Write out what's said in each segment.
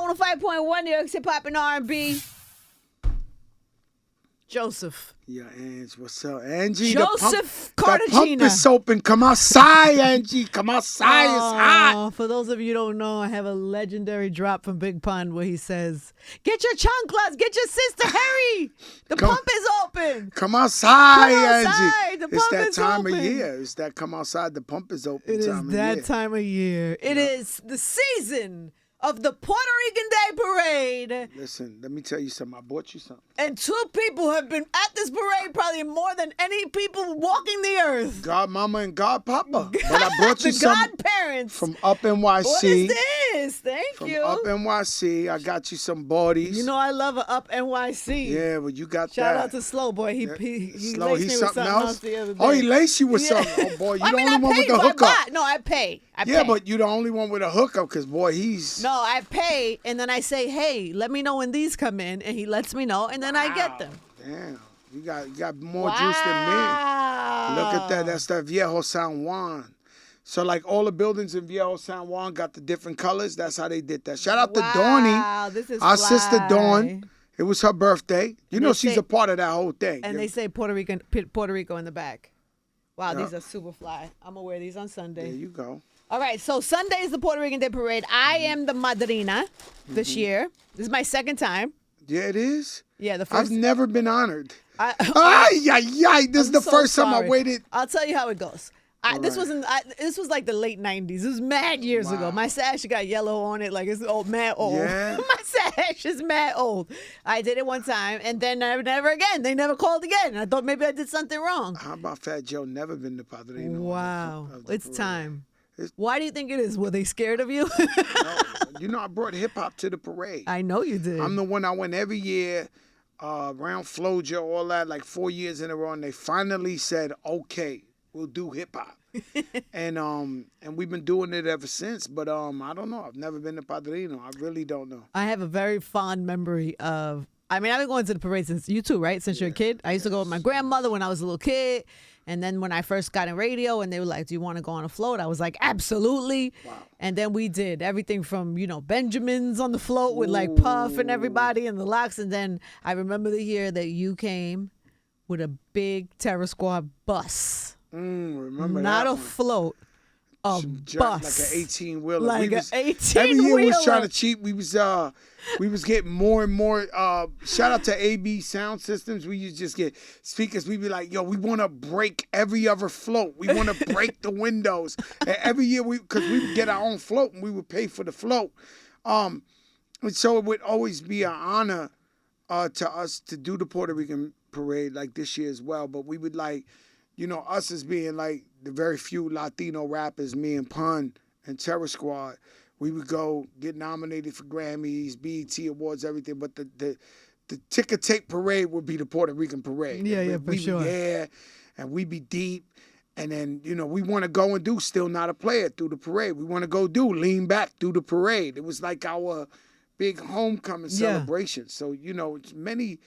Hip-Hop 105.1, New York Hip-Hop and R&B. Joseph. Yeah, Angie, what's up? Angie, Joseph the pump Cartagena. is open. Come outside, Angie. Come outside. It's hot. For those of you who don't know, I have a legendary drop from Big Pun where he says, "Get your chanclas, get your sister, hurry. The pump is open. Come outside, Come outside. Angie. The It's pump that is time open." of year. It's that come outside, the pump is open It is time of that year. time of year. It is the season of the Puerto Rican Day Parade. Listen, let me tell you something. I bought you something. And 2 people have been at this parade probably more than any people walking the earth. Godmama and Godpapa. But I brought you The something godparents. from Up NYC. What is this? Thank From you. Up NYC. I got you some bodies. You know I love a Up NYC. Yeah, well, you got Shout that. out to Slow Boy. He Slow, laced me he's with something else. the other day. Oh, he laced you with Yeah. something. Oh, boy, you I the mean, only I one pay, with the but I hookup. buy. No, I pay. Yeah, but you the only one with a hookup because, boy, he's... No, I pay, and then I say, hey, let me know when these come in, and he lets me know, and then I get them. Damn, you got more juice than me. Look at that. That's that Viejo San Juan. So, like, all the buildings in Viejo San Juan got the different colors. That's how they did that. Shout out to Dawnie, This is our fly. sister Dawn. It was her birthday. You know she's say- a part of that whole thing. And they say Puerto Rico in the back. Wow, Yeah. these are super fly. I'm going to wear these on Sunday. There you go. All right, so Sunday is the Puerto Rican Day Parade. I am the madrina this year. This is my second time. Yeah, it is. Yeah, the I've first. never been honored. I, Ay, ay, ay. This is I'm the so first time I sorry. waited. I'll tell you how it goes. This right. this was like the late 90s. It was mad years ago. Wow. My sash got yellow on it, like it's old, mad old. Yeah. My sash is mad old. I did it one time, and then never again. They never called again. I thought maybe I did something wrong. How about Fat Joe never been to Padrino? Wow, of the it's parade? time. It's- Why do you think it is? Were they scared of you? No, you know, I brought hip hop to the parade. I know you did. I'm the one I went every year, around Flojo, all that, like 4 years in a row, and they finally said, "Okay, we'll do hip hop," and we've been doing it ever since. But I don't know. I've never been to Padrino. I really don't know. I have a very fond memory of. I mean, I've been going to the parade since you too, right? Since you're a kid. I used to go with my grandmother when I was a little kid. And then when I first got in radio and they were like, "Do you want to go on a float?" I was like, "Absolutely." Wow. And then we did everything from, Benjamins on the float with like Puff and everybody and the Locks. And then I remember the year that you came with a big Terror Squad bus. Remember Not that a one. float. A bus. Like an 18-wheeler. Like an 18-wheeler. Every year we was trying to cheat. We was getting more and more. Shout out to AB Sound Systems. We used to just get speakers. We'd be like, yo, we want to break every other float. We want to break the windows. And every year because we would get our own float and we would pay for the float. And so it would always be an honor to us to do the Puerto Rican parade like this year as well. But we would like, us as being like the very few Latino rappers, me and Pun and Terror Squad, we would go get nominated for Grammys, BET Awards, everything. But the ticker tape parade would be the Puerto Rican parade. Yeah, for sure. We be there and we be deep. And then, we want to go and do Still Not a Player through the parade. We want to go do Lean Back through the parade. It was like our big homecoming celebration. So, it's many,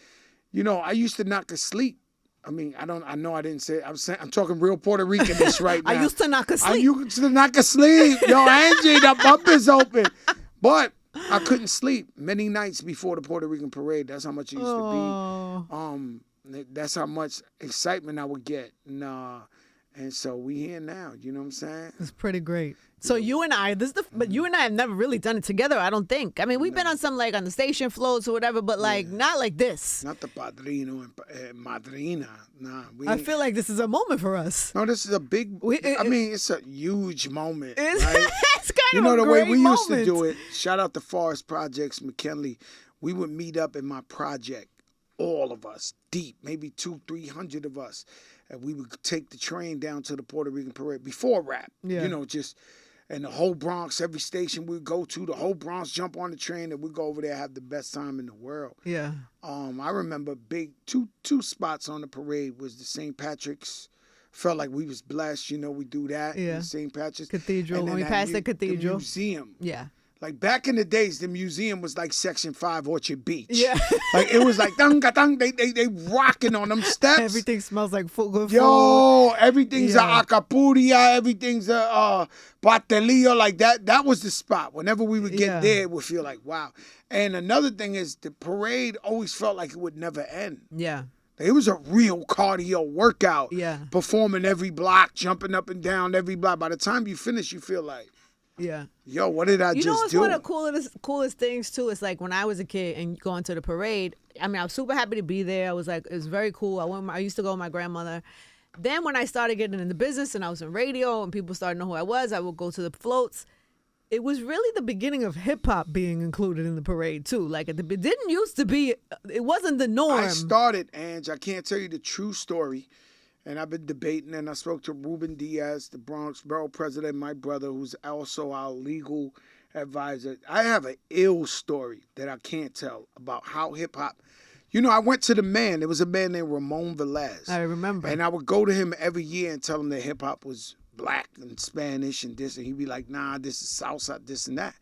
I used to knock asleep. I mean, I know I didn't say it. I'm talking real Puerto Rican-ish right now. I used to knock I asleep. used to knock asleep. Yo, Angie, the bump is open. But I couldn't sleep many nights before the Puerto Rican parade. That's how much it used to be. That's how much excitement I would get. And so we here now. You know what I'm saying? It's pretty great. So you and I, but you and I have never really done it together, I don't think. I mean, we've been on some like on the station floats or whatever, but like not like this. Not the Padrino and Madrina. Nah. I feel like this is a moment for us. No, this is a big, it's a huge moment. It's, right? it's kind of a the great way we moment. used to do it, shout out to Forrest Projects, McKinley, we would meet up in my project, all of us, deep, maybe 200-300 of us, and we would take the train down to the Puerto Rican parade before rap. Yeah. And the whole Bronx, every station we'd go to, the whole Bronx jump on the train and we'd go over there and have the best time in the world. Yeah. I remember big two spots on the parade was the St. Patrick's. Felt like we was blessed, we do that. Yeah. In St. Patrick's Cathedral. And When then we that passed the cathedral. The museum. Yeah. Like back in the days, the museum was like Section 5 Orchard Beach. Yeah. Like it was like dang, they rocking on them steps. Everything smells like good food. Yo, everything's Yeah. a acapuria, everything's a pastelillo, like that. That was the spot. Whenever we would get Yeah. there, it would feel like, wow. And another thing is the parade always felt like it would never end. Yeah. It was a real cardio workout. Yeah. Performing every block, jumping up and down every block. By the time you finish, you feel like, Yeah. yo, what did I You know just what's do? one of the coolest things too? It's like when I was a kid and going to the parade. I mean, I was super happy to be there. I was like, it was very cool. I used to go with my grandmother. Then when I started getting into business and I was in radio and people started to know who I was, I would go to the floats. It was really the beginning of hip hop being included in the parade too. Like it didn't used to be. It wasn't the norm. I started, Ange, I can't tell you the true story. And I've been debating, and I spoke to Ruben Diaz, the Bronx borough president, my brother, who's also our legal advisor. I have an ill story that I can't tell about how hip-hop. You know, I went to the man. There was a man named Ramon Velez. I remember. And I would go to him every year and tell him that hip-hop was black and Spanish and this. And he'd be like, nah, this is salsa, this and that.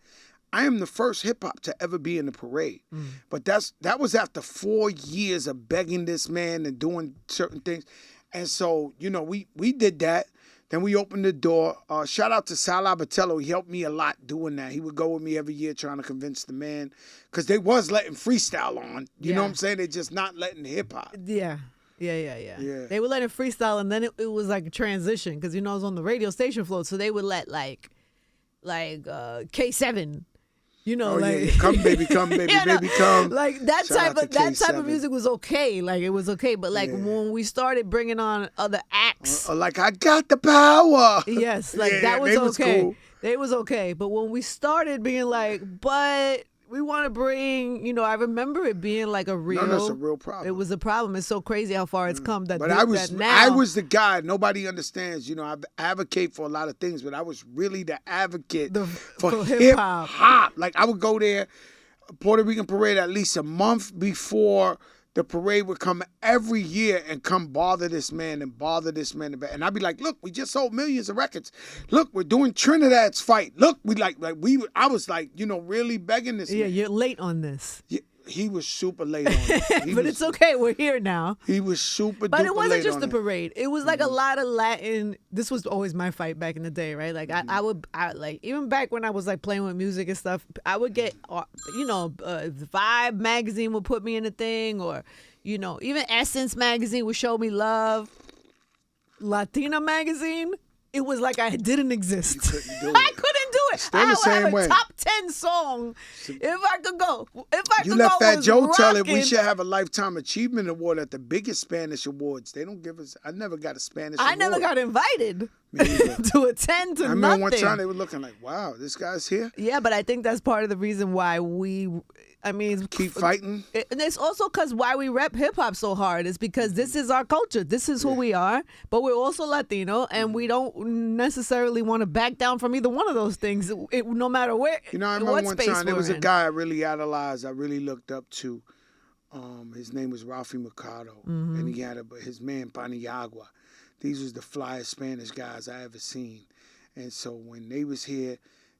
I am the first hip-hop to ever be in the parade. But that was after 4 years of begging this man and doing certain things. And so, you know, we did that. Then we opened the door. Shout out to Sal Abatello. He helped me a lot doing that. He would go with me every year trying to convince the man. Because they was letting freestyle on. You know what I'm saying? They're just not letting hip-hop. Yeah. Yeah. They would let it freestyle, and then it was like a transition because it was on the radio station float, so they would let like K7. Come baby, baby, come. Like that Shout type out to of that type of K7. music was okay. Like it was okay, but like when we started bringing on other acts, Like, I got the power. yes, like Yeah, that was they okay. cool. They was okay, but when we started being like, but we want to bring, I remember it being like a real. No, that's a real problem. It was a problem. It's so crazy how far it's come. That But that now, I was the guy. Nobody understands. I advocate for a lot of things, but I was really the advocate for hip hop. Like I would go there, Puerto Rican parade, at least a month before the parade would come every year and come bother this man and bother this man. And I'd be like, look, we just sold millions of records. Look, we're doing Trinidad's fight. Look, I was like, really begging this man. You're late on this. Yeah, he was super late on it. But it's okay. We're here now. He was super But duper it wasn't late just on the it. parade. It was like a lot of Latin. This was always my fight back in the day, right? Like I would like even back when I was like playing with music and stuff. I would get, the Vibe magazine would put me in a thing, or even Essence magazine would show me love. Latina magazine. It was like I didn't exist. You couldn't do it. I couldn't do it. Still I the would have same a way. top 10 song if I could go. You let Fat Joe tell it. We rocking. should have a Lifetime Achievement Award at the biggest Spanish awards. They don't give us. I never got a Spanish award. I never got invited Me neither. to attend to I remember nothing. one time they were looking like, wow, this guy's here. Yeah, but I think that's part of the reason why Keep fighting. And it's also because why we rep hip hop so hard is because this is our culture. This is who we are, but we're also Latino, and we don't necessarily want to back down from either one of those things, no matter where. I remember what one space time there we're was a in. guy I really idolized. I really looked up to. His name was Ralphie Mercado, and he had his man Paniagua. These was the flyest Spanish guys I ever seen. And so when they was here,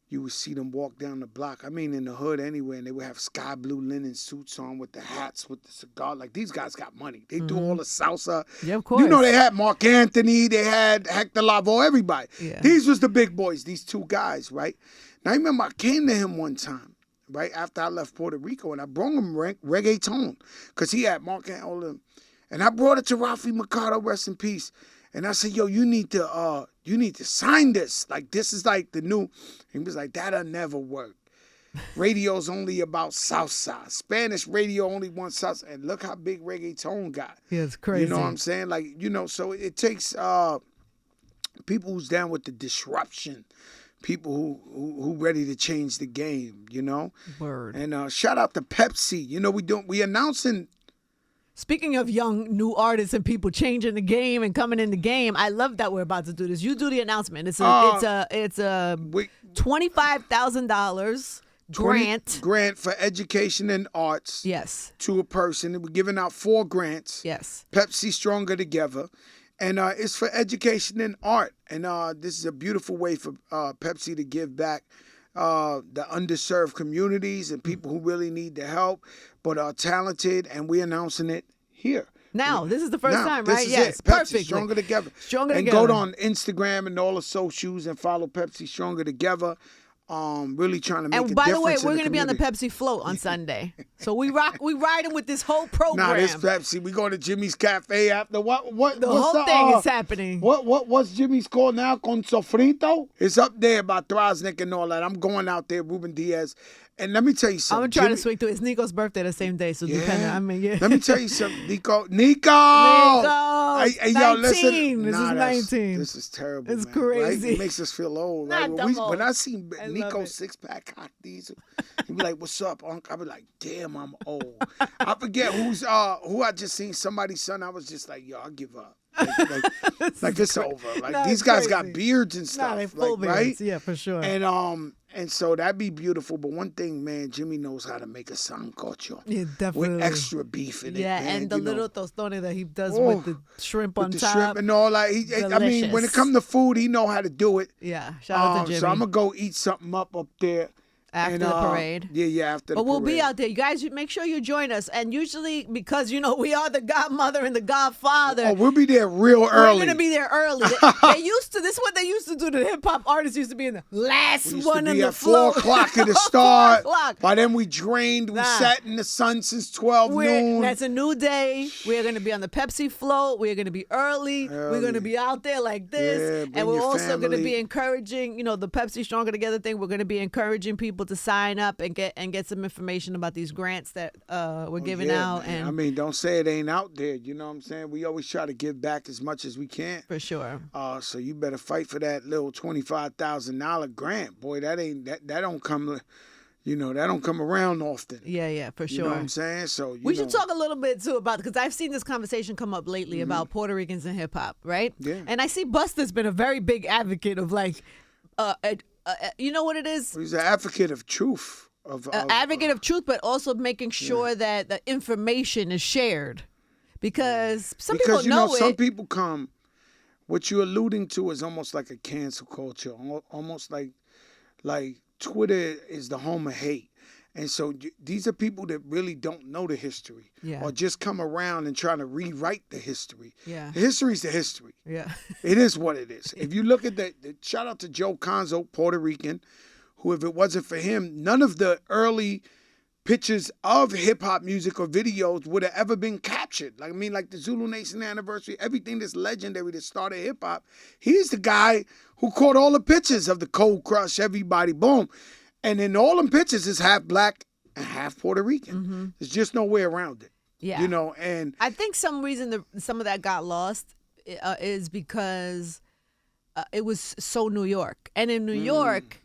you would see them walk down the block. I mean, in the hood anywhere, and they would have sky blue linen suits on with the hats, with the cigar. Like, these guys got money. They do all the salsa. Yeah, of course. They had Mark Anthony, they had Hector Lavoe, everybody. Yeah. These was the big boys, these two guys, right? Now, I remember I came to him one time, right, after I left Puerto Rico, and I brought him reggaeton, because he had Mark Anthony, all of them. And I brought it to Ralphie Mercado, rest in peace. And I said, yo, you need to sign this. Like, this is like the new. He was like, that'll never work. Radio's only about salsa. Spanish radio only wants salsa. And look how big reggaeton got. Yeah, it's crazy. You know what I'm saying? Like, so it takes people who's down with the disruption. People who ready to change the game, Word. And shout out to Pepsi. We announcing. Speaking of young new artists and people changing the game and coming in the game, I love that we're about to do this. You do the announcement. It's a $25,000 grant for education and arts. Yes. To a person. We're giving out 4 grants. Yes. Pepsi Stronger Together. And it's for education and art. And this is a beautiful way for Pepsi to give back the underserved communities and people who really need the help, but are talented, and we're announcing it here. Now, this is the first time, right? This is Yes, it. Pepsi, perfect. Stronger Together. Stronger and Together. go on Instagram and all the socials and follow Pepsi Stronger Together. Really trying to make a difference. And by the way, we're going to be on the Pepsi float on Sunday. So we riding with this whole program. Nah, this Pepsi. We going to Jimmy's Cafe after what? The whole thing is happening. What's Jimmy's called now? Con sofrito? It's up there by Throsnick and all that. I'm going out there, Ruben Diaz. And let me tell you something. I'm trying to swing through. It's Nico's birthday the same day, so depending. I mean, yeah. Let me tell you something, Nico. Hey, yo, listen. This is 19. This is terrible. It's man, crazy. Right? It makes us feel old. Right? When I see Nico's six-pack hot diesel, he be like, "What's up, Unc?" I be like, "Damn, I'm old." I forget who I just seen somebody's son. I was just like, "Yo, I'll give up." Like it's over. Like these guys got beards and stuff. They full beards. Right? Yeah, for sure. And so that'd be beautiful. But one thing, man, Jimmy knows how to make a sancocho. Yeah, definitely. With extra beef in it. Yeah, man, and the little tostone that he does with the shrimp on top. Shrimp and all that. I mean, when it comes to food, he know how to do it. Yeah, shout out to Jimmy. So I'm going to go eat something up there. After the parade. Yeah, after the parade. But we'll be out there. You guys, make sure you join us. And usually, because, we are the godmother and the godfather. Oh, we'll be there real early. We're going to be there early. This is what they used to do. The hip-hop artists used to be in the last one in the floor. 4 o'clock at the start. 4 o'clock. By then we drained. We sat in the sun since 12 noon. That's a new day. We're going to be on the Pepsi float. We're going to be early. We're going to be out there like this. Yeah, and we're also going to be encouraging, the Pepsi Stronger Together thing. We're going to be encouraging people to sign up and get some information about these grants that we're giving out. Man. And I mean, don't say it ain't out there. You know what I'm saying? We always try to give back as much as we can. For sure. So you better fight for that little $25,000 grant, boy. That don't come. That don't come around often. Yeah, for sure. You know what I'm saying? So we should talk a little bit too about, because I've seen this conversation come up lately about Puerto Ricans and hip hop, right? Yeah. And I see Busta's been a very big advocate of you know what it is? He's an advocate of truth. Advocate of truth, but also making sure that the information is shared, because people know it. Some people come. What you're alluding to is almost like a cancel culture, almost like Twitter is the home of hate. And so these are people that really don't know the history, or just come around and trying to rewrite the history. Yeah. The history's the history. Yeah. It is what it is. If you look at the shout out to Joe Conzo, Puerto Rican, who, if it wasn't for him, none of the early pictures of hip-hop music or videos would have ever been captured. Like the Zulu Nation anniversary, everything that's legendary that started hip-hop, he's the guy who caught all the pictures of the Cold Crush, everybody, boom. And in all them pictures, it's half black and half Puerto Rican. Mm-hmm. There's just no way around it. Yeah. And I think some reason some of that got lost is because it was so New York. And in New York,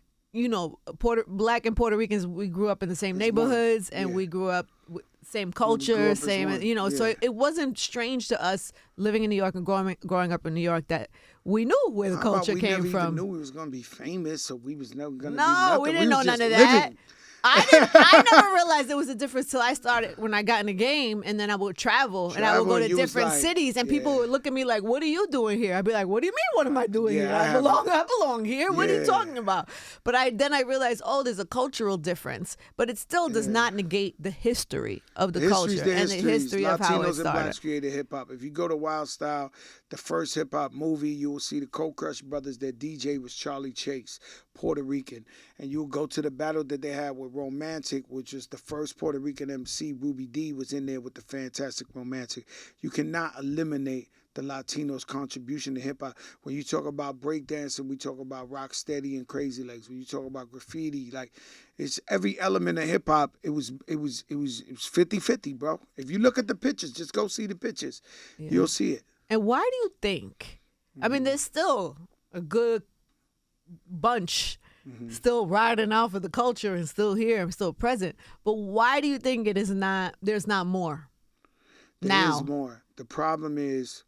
black and Puerto Ricans, we grew up in the same neighborhoods, and we grew up with same culture, so it wasn't strange to us living in New York and growing up in New York that we knew where the culture came from. We never even knew we was going to be famous, so we was never going to be nothing. No, we didn't know none of living. that. I never realized there was a difference till I started when I got in the game, and then I would travel and I would go to different cities, and people would look at me like, "What are you doing here?" I'd be like, "What do you mean? What am I doing here? I belong here. What are you talking about?" But then I realized, there's a cultural difference, but it still does not negate the history of the culture and the history of how it Latinos started. and blacks created hip hop. If you go to Wild Style, the first hip hop movie, you will see the Cold Crush brothers. Their DJ was Charlie Chase, Puerto Rican, and you'll go to the battle that they had with Romantic, which was the first Puerto Rican MC. Ruby D was in there with the Fantastic Romantic. You cannot eliminate the Latinos' contribution to hip hop. When you talk about breakdancing, we talk about rock steady and Crazy Legs. When you talk about graffiti, it's every element of hip hop. It was 50-50, bro. If you look at the pictures, just go see the pictures. You'll see it. And why do you think? I mean, there's still a good bunch still riding out for the culture and still here and still present. But why do you think there's not more now? There is more. The problem is,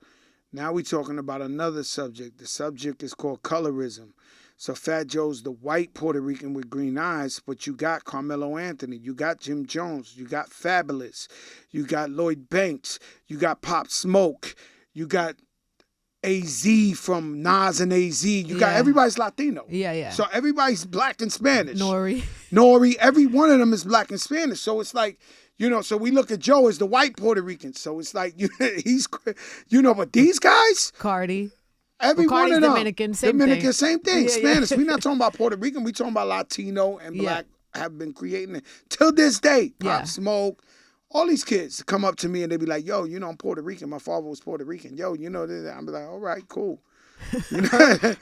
now we're talking about another subject. The subject is called colorism. So Fat Joe's the white Puerto Rican with green eyes, but you got Carmelo Anthony, you got Jim Jones, you got Fabulous, you got Lloyd Banks, you got Pop Smoke, you got AZ from Nas and AZ. You got Yeah. everybody's Latino. Yeah. So everybody's black and Spanish. Nori. Every one of them is black and Spanish. So it's like, so we look at Joe as the white Puerto Rican. So it's like, he's, but these guys, Cardi. every one of them. Dominican, same thing. Same thing. Yeah, Spanish. yeah. We're not talking about Puerto Rican. We're talking about Latino and Yeah. black have been creating it. Till this day, Pop Yeah. Smoke, all these kids come up to me and they be like, yo, I'm Puerto Rican. My father was Puerto Rican. Yo, I'm like, all right, cool.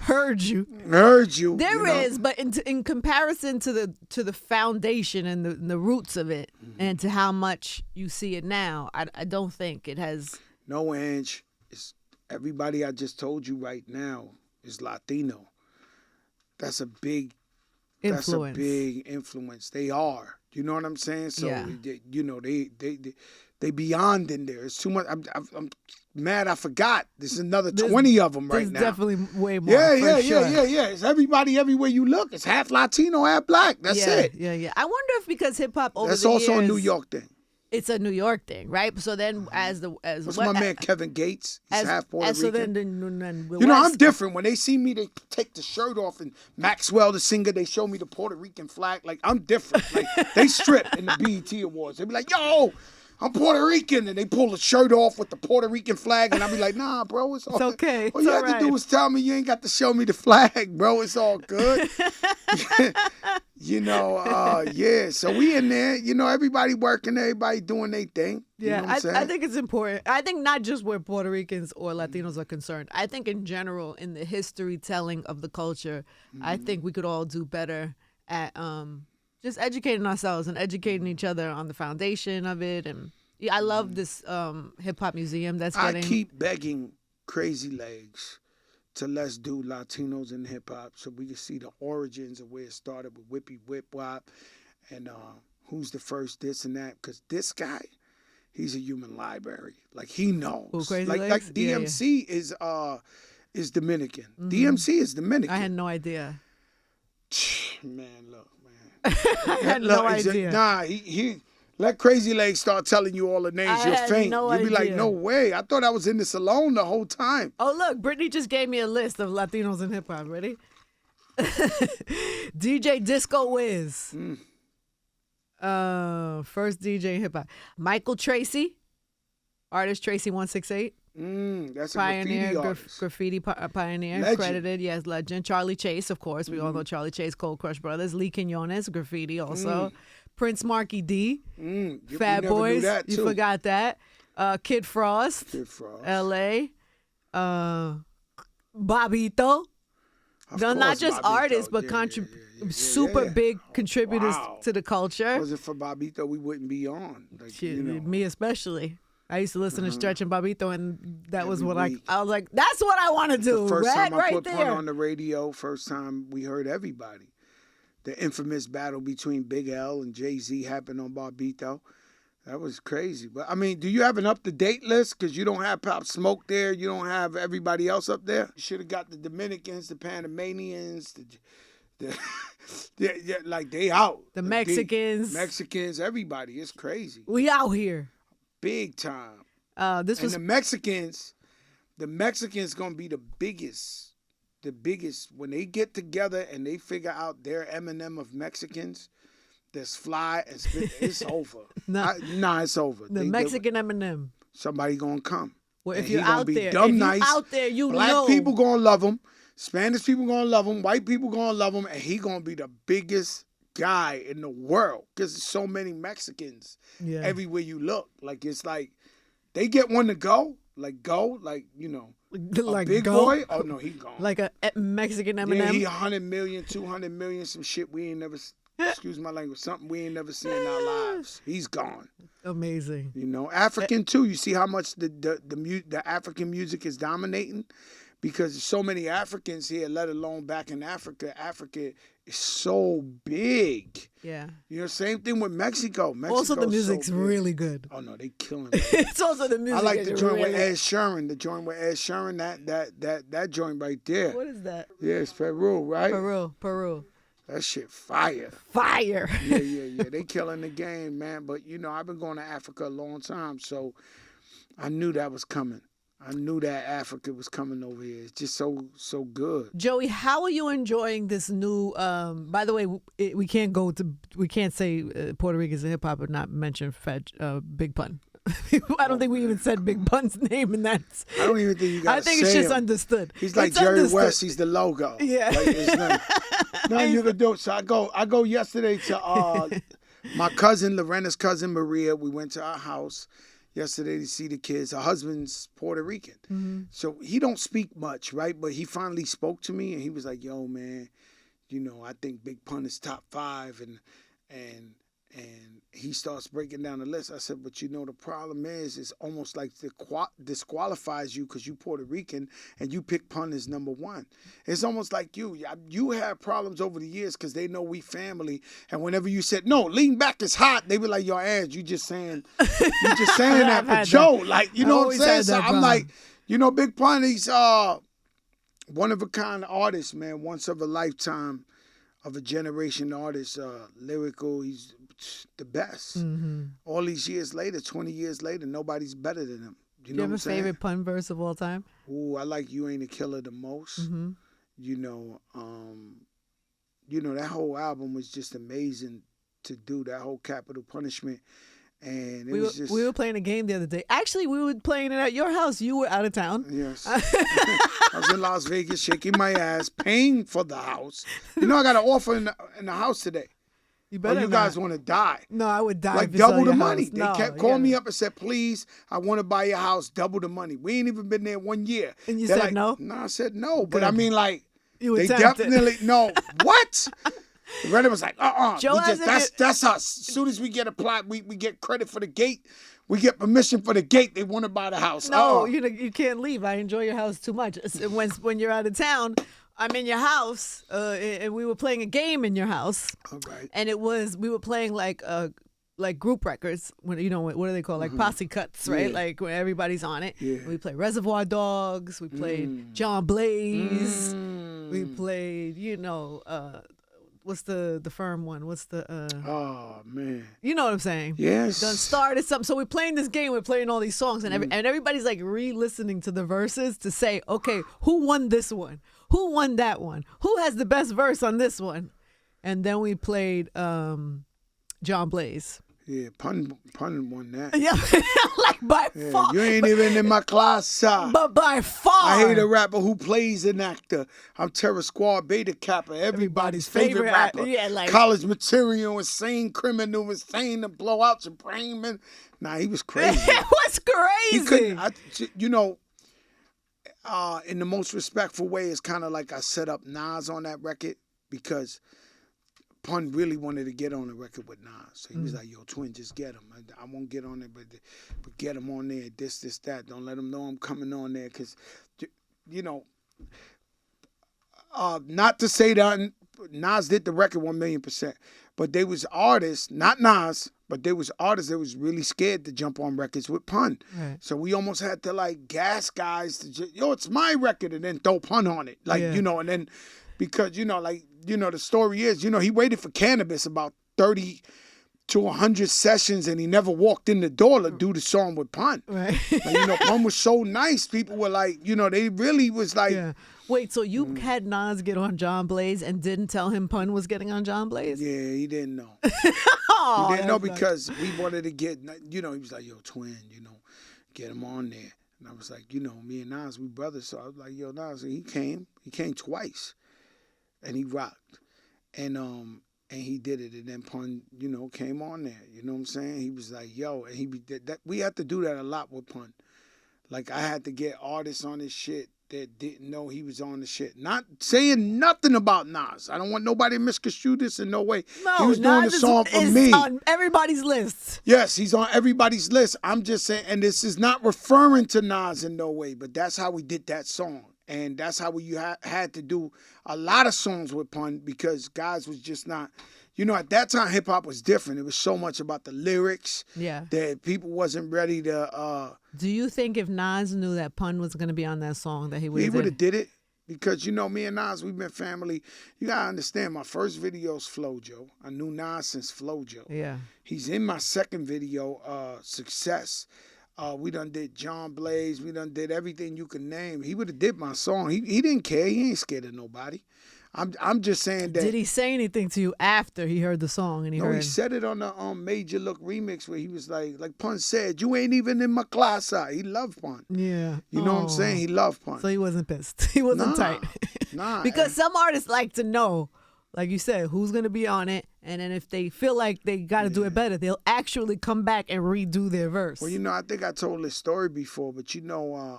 Heard you. Heard you. There is, but in comparison to the foundation and the roots of it, and to how much you see it now, I don't think it has. No, Ange. It's everybody I just told you right now is Latino. That's a big Influence. That's a big influence. They are. You know what I'm saying? So Yeah. they beyond in there. It's too much. I'm mad. I forgot. There's another 20 of them right now. There's definitely way more. Yeah. Sure. It's everybody everywhere you look. It's half Latino, half black. That's it. Yeah. I wonder if because hip hop over That's the also years, a New York thing. It's a New York thing, right? So then, What's my man Kevin Gates? He's half Puerto Rican. So then I'm different. When they see me, they take the shirt off, and Maxwell, the singer, they show me the Puerto Rican flag. Like, I'm different. Like, they strip in the BET Awards. They be like, yo, I'm Puerto Rican, and they pull the shirt off with the Puerto Rican flag, and I be like, nah, bro, it's okay. All you have to do is tell me you ain't got to show me the flag, bro. It's all good. Yeah. So we in there, everybody working, everybody doing their thing. Yeah, You know what I'm I think it's important. I think not just where Puerto Ricans or Latinos are concerned. I think in general, in the history telling of the culture, I think we could all do better at just educating ourselves and educating each other on the foundation of it. And I love this hip hop museum that's getting. I keep begging Crazy Legs to let's do Latinos in hip hop so we can see the origins of where it started with Whippy Whip Wop and who's the first this and that. Because this guy, he's a human library. Like, he knows. Ooh, Crazy like Legs? DMC is Dominican. DMC is Dominican. I had no idea. Man, look, man. I had no idea. He let Crazy Legs start telling you all the names. You'll faint. You'll be like, no way. I thought I was in this alone the whole time. Oh, look, Brittany just gave me a list of Latinos in hip hop. Ready? DJ Disco Wiz. First DJ in hip hop. Michael Tracy. Artist Tracy 168. That's a Pioneer, graffiti artist. pioneer, Legend. credited, yes, legend. Charlie Chase, of course, we all know Charlie Chase, Cold Crush Brothers. Lee Quinones, graffiti also. Prince Marky D, Fat Boys, you forgot that. Kid Frost, L.A., Bobito. No, not just Bobito. artists, but super big contributors to the culture. Was it for Bobito, we wouldn't be on. Like, Me especially. I used to listen to Stretch and Bobito, and that was what week. I was like, that's what I want to do. The first time I put there. Pun on the radio, first time we heard everybody. The infamous battle between Big L and Jay-Z happened on Bobito. That was crazy. But, I mean, do you have an up-to-date list? Because you don't have Pop Smoke there. You don't have everybody else up there. You should have got the Dominicans, the Panamanians, like they out. The Mexicans. Mexicans, everybody. It's crazy. We out here. Big time. The Mexicans gonna be the biggest when they get together and they figure out their Eminem of Mexicans. That's fly and spit. It's over. It's over. The Mexican Eminem. Somebody gonna come. Well, if and you're out there, Black know. people gonna love him. Spanish people gonna love him. White people gonna love him, and he gonna be the biggest guy in the world because there's so many Mexicans everywhere you look. Like, it's like they get one to go, like a big boy. Oh no, he gone. Like a Mexican Eminem. Yeah, he 100 million, 200 million, some shit we ain't never. Excuse my language. Something we ain't never seen in our lives. He's gone. Amazing. African too. You see how much the African music is dominating. Because there's so many Africans here, let alone back in Africa. Africa is so big. Yeah. Same thing with Mexico. Also, the music's really good. Oh, no, they killing it. It's also the music. I like the joint really... with Ed Sheeran. The joint with Ed Sheeran, that joint right there. What is that? Yeah, it's Peru, right? Peru. That shit fire. Fire. Yeah. They killing the game, man. But, I've been going to Africa a long time, so I knew that was coming. I knew that Africa was coming over here. It's just so good. Joey, how are you enjoying this new? By the way, we can't say Puerto Ricans and hip hop and not mention Big Pun. I don't think we even said Big Pun's name in that. I don't even think you got. I think it's just understood. He's like Jerry West. He's the logo. Yeah. Like, nothing you can do. So I go yesterday to my cousin, Lorena's cousin Maria. We went to our house yesterday to see the kids. Her husband's Puerto Rican. Mm-hmm. So he don't speak much, right? But he finally spoke to me and he was like, yo, man, I think Big Pun is top 5 and he starts breaking down the list. I said, but the problem is it's almost like disqualifies you because you Puerto Rican and you pick Pun as number 1. It's almost like you have problems over the years because they know we family. And whenever you said, no, lean back is hot, they were like, yo, Ange, you just saying that for Joe. Like, you know what I'm saying? So I'm like, Big Pun, he's one of a kind artist, man, once of a lifetime of a generation artist, lyrical. He's the best. Mm-hmm. All these years later, 20 years later, nobody's better than him. Do you have a favorite Pun verse of all time? Ooh, I like You Ain't a Killer the most. Mm-hmm. That whole album was just amazing to do, that whole Capital Punishment. And we were playing a game the other day. Actually, we were playing it at your house. You were out of town. Yes. I was in Las Vegas shaking my ass, paying for the house. I got an offer in the house today. You better you guys want to die. No, I would die. Like double the money. They kept calling me up and said, please, I want to buy your house, double the money. We ain't even been there 1 year. And you said no? No, I said no. But Good. I mean, like, you they tempted. definitely, no. What? Renner was like, Joe that's us. As soon as we get applied, we get credit for the gate. We get permission for the gate. They want to buy the house. No, you can't leave. I enjoy your house too much. When you're out of town, I'm in your house, and we were playing a game in your house. All right. And we were playing like group records. When what do they call, like posse cuts, right? Yeah. Like when everybody's on it. Yeah. We played Reservoir Dogs. We played John Blaze. We played, what's the firm one? What's the oh man. You know what I'm saying? Yes. Done started something. So we're playing this game, we're playing all these songs, and and everybody's like re-listening to the verses to say, okay, who won this one? Who won that one? Who has the best verse on this one? And then we played John Blaze. Yeah, Pun won that. Yeah, like by far. You ain't even in my class. But by far. I hate a rapper who plays an actor. I'm Terror Squad, Beta Kappa, everybody's favorite rapper. Yeah, like college material, insane criminal, insane to blow out your brain, man. Nah, he was crazy. It was crazy. He couldn't, in the most respectful way, it's kind of like I set up Nas on that record because Pun really wanted to get on the record with Nas. So he was like, yo, Twin, just get him. I won't get on there, but get him on there, this, that. Don't let him know I'm coming on there because, not to say that Nas did the record 1,000,000%, but they was artists, not Nas, but there was artists that was really scared to jump on records with Pun. Right. So we almost had to like gas guys to just, it's my record, and then throw Pun on it. Like, and then because, the story is, he waited for Cannabis about 30 to 100 sessions and he never walked in the door to do the song with Pun. Right. Like, Pun was so nice. People were like, they really was like. Yeah. Wait, so you had Nas get on John Blaze and didn't tell him Pun was getting on John Blaze? Yeah, he didn't know. Oh, he didn't know because we wanted to get, he was like, yo, Twin, get him on there. And I was like, me and Nas, we brothers. So I was like, yo, Nas, and he came twice. And he rocked. And he did it. And then Pun, came on there. You know what I'm saying? He was like, yo, and we had to do that a lot with Pun. Like, I had to get artists on his shit that didn't know he was on the shit. Not saying nothing about Nas. I don't want nobody to misconstrue this in no way. No, he was doing the song for me. On everybody's list. Yes, he's on everybody's list. I'm just saying, and this is not referring to Nas in no way, but that's how we did that song. And that's how we had to do a lot of songs with Pun because guys was just not, at that time hip hop was different. It was so much about the lyrics that people wasn't ready to. Do you think if Nas knew that Pun was going to be on that song that he would have did it? Because, me and Nas, we've been family. You got to understand, my first video's Flojo. I knew Nas since Flojo. Yeah. He's in my second video, Success. We done did John Blaze. We done did everything you can name. He would have did my song. He didn't care. He ain't scared of nobody. I'm just saying that. Did he say anything to you after he heard the song and he No, heard? he said it on the Major Look remix where he was like Pun said, you ain't even in my class. He loved Pun. Yeah. You know what I'm saying? He loved Pun. So he wasn't pissed. He wasn't tight. Nah. Because some artists like to know, like you said, who's going to be on it. And then if they feel like they got to do it better, they'll actually come back and redo their verse. Well, I think I told this story before, but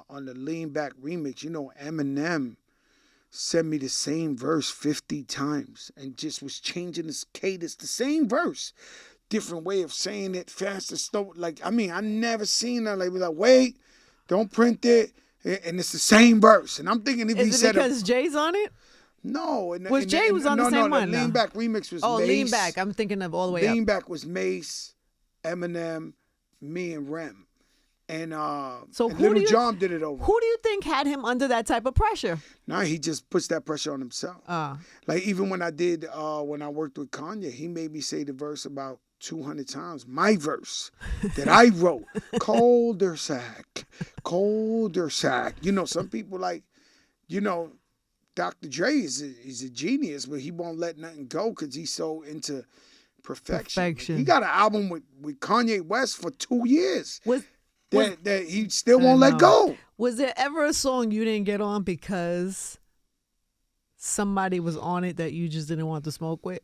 on the Lean Back remix, Eminem sent me the same verse 50 times and just was changing his cadence, the same verse, different way of saying it, faster, slow. I never seen that. Like, wait, don't print it, and it's the same verse. And I'm thinking if he said because Jay's on it? No. Jay was on the same one? The Lean Back remix was Mace. Oh, Lean Back. I'm thinking of All the Way Up. Lean Back was Mace, Eminem, me, and Rem. And Little John did it over. Who do you think had him under that type of pressure? No, he just puts that pressure on himself. Like even when I worked with Kanye, he made me say the verse about 200 times. My verse that I wrote, colder sack. Some people Dr. Dre is a genius, but he won't let nothing go because he's so into perfection. He got an album with Kanye West for 2 years. That he still won't let go. Was there ever a song you didn't get on because somebody was on it that you just didn't want to smoke with?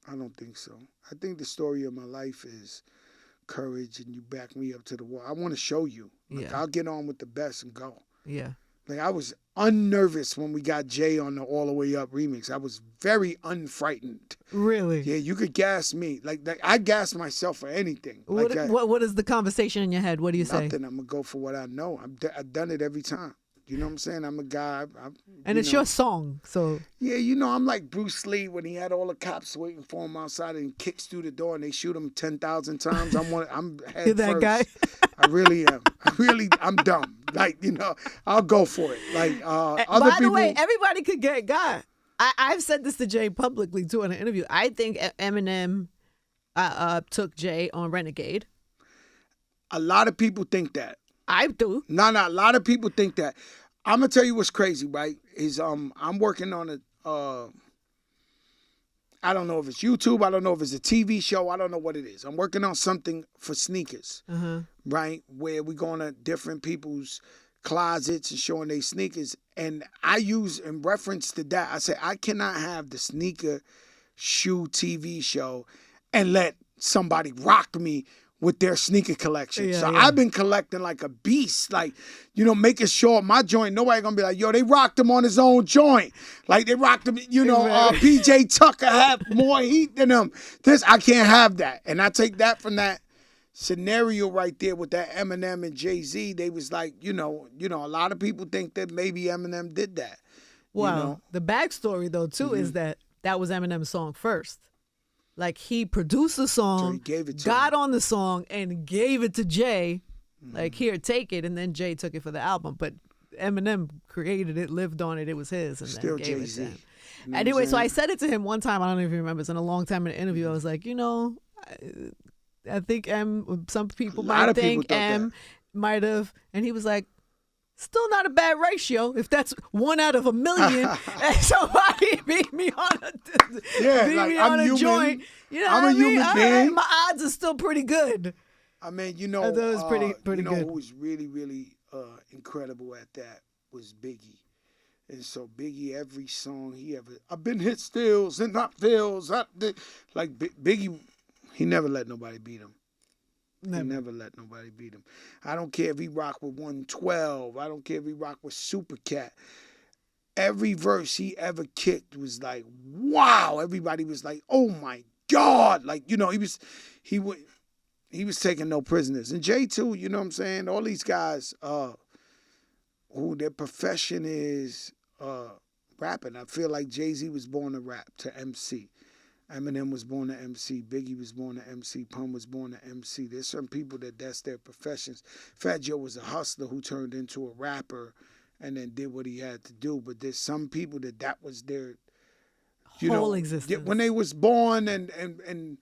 I don't think so. I think the story of my life is courage and you back me up to the wall. I want to show you. I'll get on with the best and go. Yeah. I was unnervous when we got Jay on the All the Way Up remix. I was very unfrightened. Really? Yeah, you could gas me. I gas myself for anything. What is the conversation in your head? What do you say? Nothing. I'm going to go for what I know. I've done it every time. You know what I'm saying? I'm a guy. And it's your song, so. Yeah, I'm like Bruce Lee when he had all the cops waiting for him outside and kicks through the door and they shoot him 10,000 times. I'm head You're that first. guy? I really am. I'm dumb. I'll go for it. Other By people. the way, everybody could get got. I've said this to Jay publicly too in an interview. I think Eminem took Jay on Renegade. A lot of people think that. I do. No, a lot of people think that. I'm gonna tell you what's crazy, right? Is I'm working on I don't know if it's YouTube, I don't know if it's a TV show, I don't know what it is. I'm working on something for sneakers, right? Where we going to different people's closets and showing their sneakers. And I use, in reference to that, I say I cannot have the sneaker shoe TV show and let somebody rock me with their sneaker collection. I've been collecting like a beast, making sure my joint, nobody gonna be like, yo, they rocked him on his own joint. They rocked him, PJ Tucker had more heat than him. I can't have that. And I take that from that scenario right there with that Eminem and Jay-Z. They was a lot of people think that maybe Eminem did that. Well, the backstory though too is that was Eminem's song first. He produced the song, got on the song, and gave it to Jay. Here, take it. And then Jay took it for the album. But Eminem created it, lived on it. It was his. And still then gave Jay-Z. it to him. Anyway, so I said it to him one time. I don't know if he remembers. In a long time in an interview, I was like, I think some people might think M might have. And he was like, still not a bad ratio if that's 1 out of a million. And somebody beat me on a joint. I'm a human being. My odds are still pretty good. I mean, that was pretty good. Who was really, really incredible at that was Biggie. And so Biggie, every song I've been hit stills and not feels. Biggie, he never let nobody beat him. He never let nobody beat him. I don't care if he rocked with 112. I don't care if he rocked with Super Cat. Every verse he ever kicked was like, wow. Everybody was like, oh my God. He was taking no prisoners. And Jay too, you know what I'm saying? All these guys who their profession is rapping. I feel like Jay-Z was born to rap, to MC. Eminem was born to MC. Biggie was born to MC. Pun was born to MC. There's some people that's their professions. Fat Joe was a hustler who turned into a rapper and then did what he had to do. But there's some people that was their whole existence. When they was born and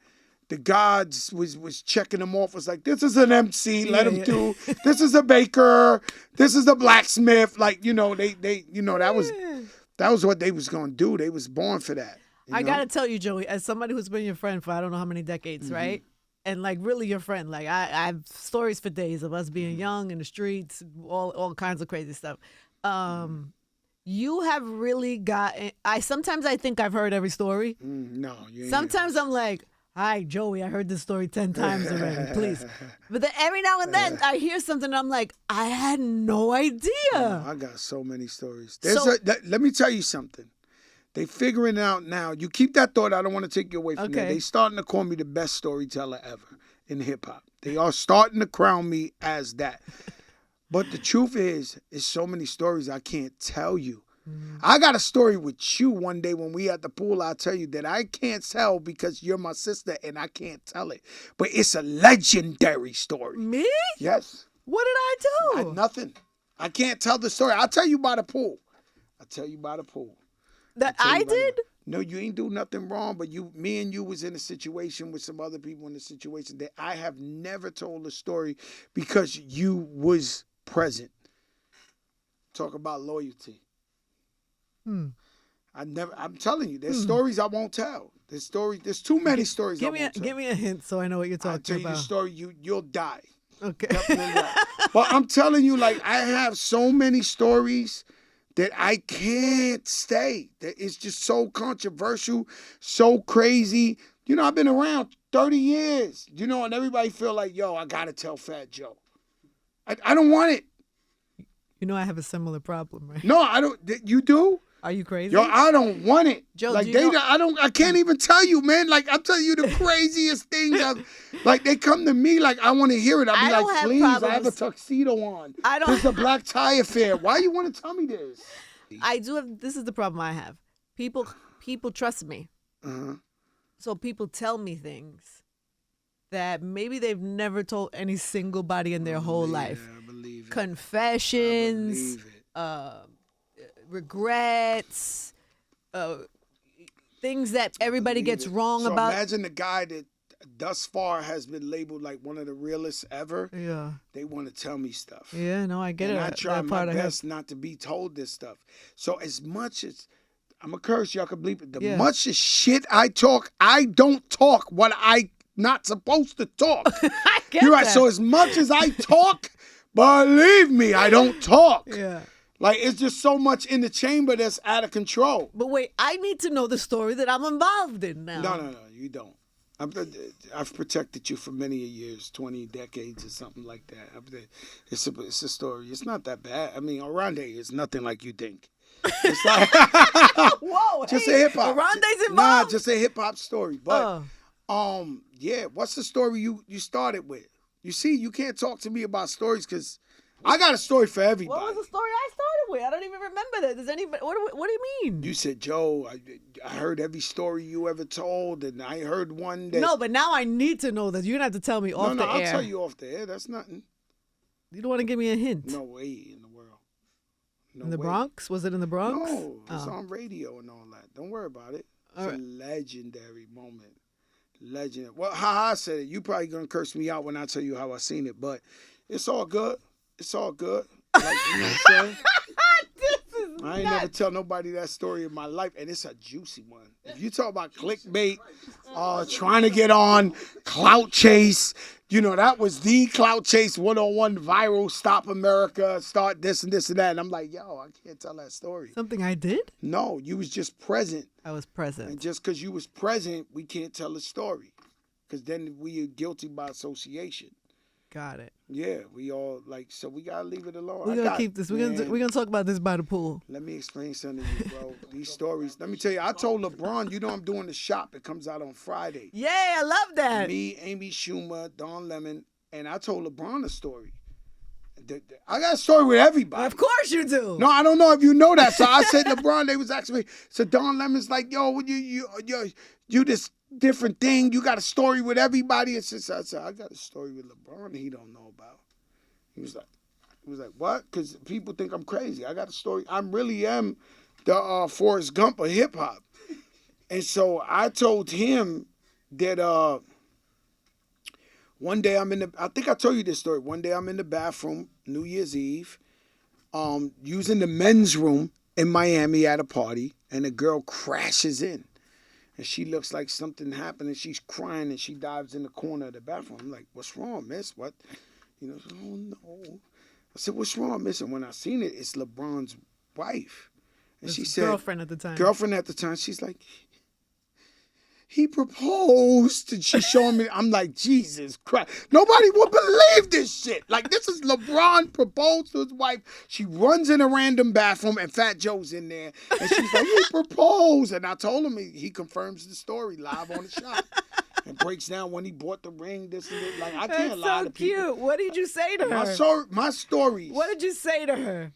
the gods was checking them off. Was like, this is an MC, let him Yeah. do. This is a baker. This is a blacksmith. Like, you know, they that was what they was gonna do. They was born for that. I gotta tell you, Joey, as somebody who's been your friend for I don't know how many decades, right? And like really your friend. Like I have stories for days of us being young in the streets, all kinds of crazy stuff. You have really gotten. Sometimes I think I've heard every story. No, you ain't. Sometimes I'm like, hi, Joey, I heard this story 10 times already, please. But then every now and then I hear something and I'm like, I had no idea. I got so many stories. Let me tell you something. They figuring it out now. You keep that thought. I don't want to take you away from that. They starting to call me the best storyteller ever in hip-hop. They are starting to crown me as that. But the truth is, it's so many stories I can't tell you. I got a story with you one day when we at the pool. I'll tell you that I can't tell because you're my sister and I can't tell it. But it's a legendary story. Me? Yes. What did I do? Nothing. I can't tell the story. I'll tell you by the pool. That I did? No, you ain't do nothing wrong, but me and you was in a situation with some other people in a situation that I have never told a story because you was present. Talk about loyalty. I'm telling you, there's stories I won't tell. There's too many stories I won't tell. Give me a hint so I know what you're talking about. I'll tell you the story, you'll die. Okay. Definitely die. But I'm telling you, like, I have so many stories that I can't stay. That it's just so controversial, so crazy. You know, I've been around 30 years, you know, and everybody feel like, yo, I gotta tell Fat Joe. I don't want it. You know I have a similar problem, right? No, I don't. You do? Are you crazy? Yo, I don't want it. Joe, like I can't even tell you, man. Like I'm telling you the craziest things. Like they come to me like I want to hear it. I'll be like, please, I have a tuxedo on. There's a black tie affair. Why you want to tell me this? I do have. This is the problem I have. People trust me. So people tell me things that maybe they've never told any single body in their whole life. I believe it. Confessions. Regrets, things that everybody gets wrong about. Imagine the guy that thus far has been labeled like one of the realest ever. Yeah. They want to tell me stuff. Yeah, no, I get it. I try my best not to be told this stuff. So as much as, I'm a curse, y'all can bleep it. Much as shit I talk, I don't talk what I not supposed to talk. I get You're right. that. So as much as I talk, believe me, I don't talk. Yeah. Like, it's just so much in the chamber that's out of control. But wait, I need to know the story that I'm involved in now. No, you don't. I've protected you for many years, 20 decades or something like that. It's a story. It's not that bad. I mean, Oronde is nothing like you think. It's like, whoa, just a hip-hop. Oronde's involved? Nah, just a hip-hop story. But, yeah, what's the story you started with? You see, you can't talk to me about stories because I got a story for everybody. What was the story I started with? I don't even remember that. Does anybody? What do you mean? You said, Joe, I heard every story you ever told, and I heard one that. No, but now I need to know that. You're gonna have to tell me off the air. No, I'll tell you off the air. That's nothing. You don't want to give me a hint? No way in the world. No in the way. Bronx? Was it in the Bronx? No, it's on radio and all that. Don't worry about it. It's a legendary moment. Legendary. Well, how I said it, you probably gonna curse me out when I tell you how I seen it, but it's all good. It's all good. Like, you know what I'm saying? I ain't never tell nobody that story in my life, and it's a juicy one. If you talk about clickbait, trying to get on, clout chase, you know, that was the clout chase 101 viral, stop America, start this and this and that. And I'm like, yo, I can't tell that story. Something I did? No, you was just present. I was present. And just because you was present, we can't tell the story. Because then we are guilty by association. Got it. Yeah, we all so we gotta leave it alone. We're gonna keep this. We're gonna talk about this by the pool. Let me explain something to you, bro. These stories. Let me tell you. I told LeBron, you know, I'm doing the shop. It comes out on Friday. Yay! I love that. Me, Amy Schumer, Don Lemon, and I told LeBron a story. I got a story with everybody. Of course you do. No, I don't know if you know that. So I said LeBron. They was asking me. So Don Lemon's like, yo, you this different thing. You got a story with everybody. And since I said, I got a story with LeBron he don't know about. He was like, what? Because people think I'm crazy. I got a story. I really am the Forrest Gump of hip-hop. And so I told him that One day I think I told you this story. One day I'm in the bathroom, New Year's Eve, using the men's room in Miami at a party, and a girl crashes in. And she looks like something happened, and she's crying, and she dives in the corner of the bathroom. I'm like, what's wrong, miss? What? Oh, no. I said, what's wrong, miss? And when I seen it, it's LeBron's wife. And she said... Girlfriend at the time. Girlfriend at the time. She's like, he proposed. And she's showing me. I'm like, Jesus Christ. Nobody will believe this shit. Like, this is LeBron proposed to his wife. She runs in a random bathroom, and Fat Joe's in there. And she's like, he proposed. And I told him, he confirms the story live on the shop. And breaks down when he bought the ring, this and that. Like, I can't lie to people. That's so cute. What did you say to her? My stories. What did you say to her?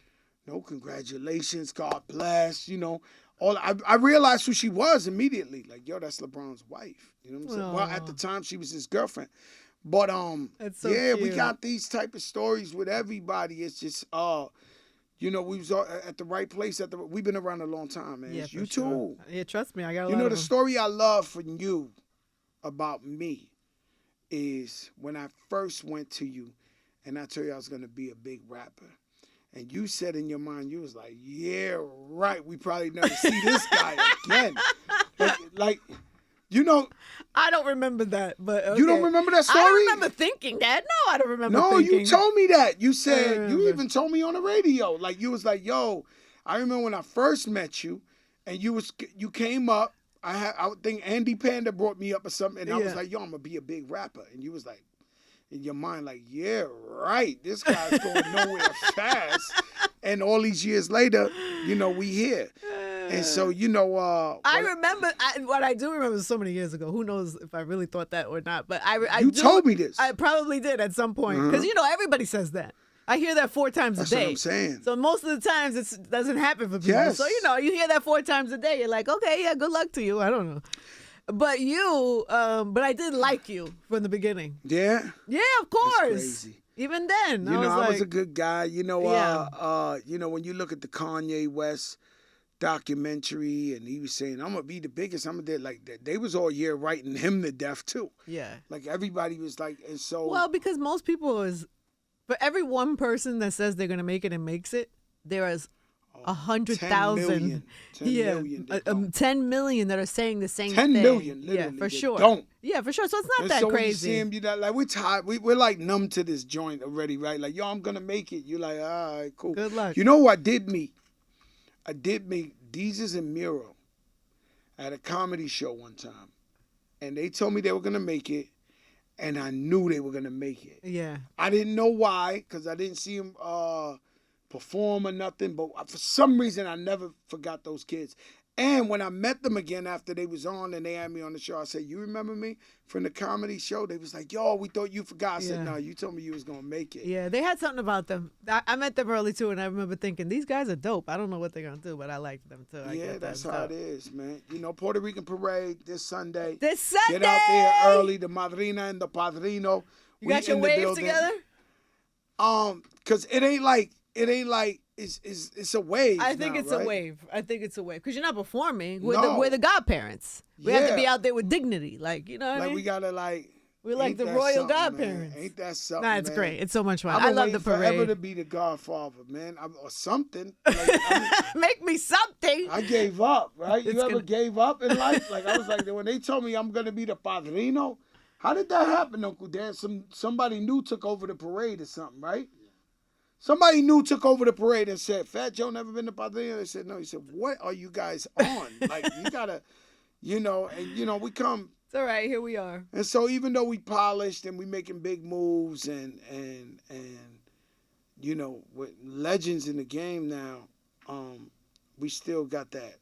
No, congratulations. God bless. I realized who she was immediately. Like, yo, that's LeBron's wife. You know what I'm saying? Aww. Well, at the time, she was his girlfriend. But, That's so yeah, cute. we got these type of stories with everybody. It's just, we was at the right place. We've been around a long time, man. Yeah, You for sure. too. Yeah, trust me, I got a lot The of them. story I love from you about me is when I first went to you and I told you I was going to be a big rapper. And you said in your mind, you was like, yeah, right. We probably never see this guy again. Like, I don't remember that, but okay. You don't remember that story? I don't remember thinking that. No, I don't remember No, thinking. you told me that. You said, you even told me on the radio. Like, you was like, yo, I remember when I first met you and you came up. I think Andy Panda brought me up or something. And I was like, yo, I'm going to be a big rapper. And you was like, in your mind, like, yeah, right. This guy's going nowhere fast. And all these years later, we here. And so, I remember, what I do remember is so many years ago. Who knows if I really thought that or not. But you told me this. I probably did at some point. Because, everybody says that. I hear that 4 times a day. That's what I'm saying. So most of the times it doesn't happen for people. Yes. So, you hear that 4 times a day. You're like, okay, yeah, good luck to you. I don't know. But but I did like you from the beginning. Yeah? Yeah, of course. That's crazy. Even then. I was a good guy. When you look at the Kanye West documentary and he was saying, I'm going to be the biggest, I'm going to do like that. They was all year writing him to death too. Yeah. Like everybody was like, and so. Well, because most people for every one person that says they're going to make it and makes it, there is 100,000. 10 million that are saying the same 10 thing. million, literally. Yeah, for sure. Don't. Yeah, for sure. So it's not And that so crazy. When you see him, like we're tired. We're like numb to this joint already, right? Like, yo, I'm gonna make it. You're like, all right, cool. Good luck. You know who I did meet? Deezus and Miro at a comedy show one time, and they told me they were gonna make it, and I knew they were gonna make it. Yeah. I didn't know why, because I didn't see them perform or nothing, but for some reason I never forgot those kids. And when I met them again after they was on and they had me on the show, I said, you remember me from the comedy show? They was like, yo, we thought you forgot. I said, no, you told me you was going to make it. Yeah, they had something about them. I met them early too, and I remember thinking, these guys are dope. I don't know what they're going to do, but I liked them too. That's how it is, man. Puerto Rican Parade this Sunday. This Sunday! Get out there early, the madrina and the padrino. You got your waves together? Because it ain't like it's a wave. I think now, it's right? a wave. I think it's a wave because you're not performing. We're the godparents. We have to be out there with dignity, like what I mean. We gotta like. We're like the royal godparents. Ain't that something? Nah, it's great. It's so much fun. I love the parade. Forever to be the godfather, man, or something. Like, Make me something. I gave up, right? You ever gave up in life? Like I was like, when they told me I'm gonna be the padrino, how did that happen, Uncle Dan? Somebody new took over the parade or something, right? Somebody new took over the parade and said, Fat Joe never been to Padrino? They said, no. He said, what are you guys on? Like, you gotta, and, we come. It's all right. Here we are. And so even though we polished and we making big moves and with legends in the game now, we still got that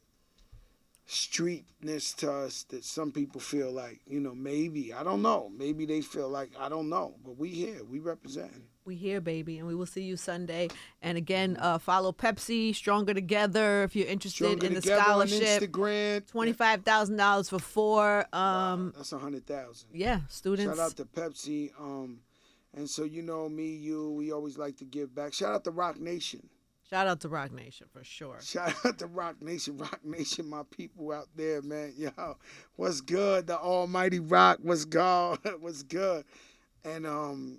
streetness to us that some people feel like, maybe, I don't know. Maybe they feel like, I don't know. But we here. We representing. We here, baby, and we will see you Sunday. And again, follow Pepsi, Stronger Together, if you're interested in the scholarship. On Instagram. $25,000 for 4. Wow, that's 100,000. Yeah, students. Shout out to Pepsi. And so we always like to give back. Shout out to Rock Nation. Shout out to Rock Nation for sure. Shout out to Rock Nation, my people out there, man. Yo, what's good? The Almighty Rock, what's good? What's good? And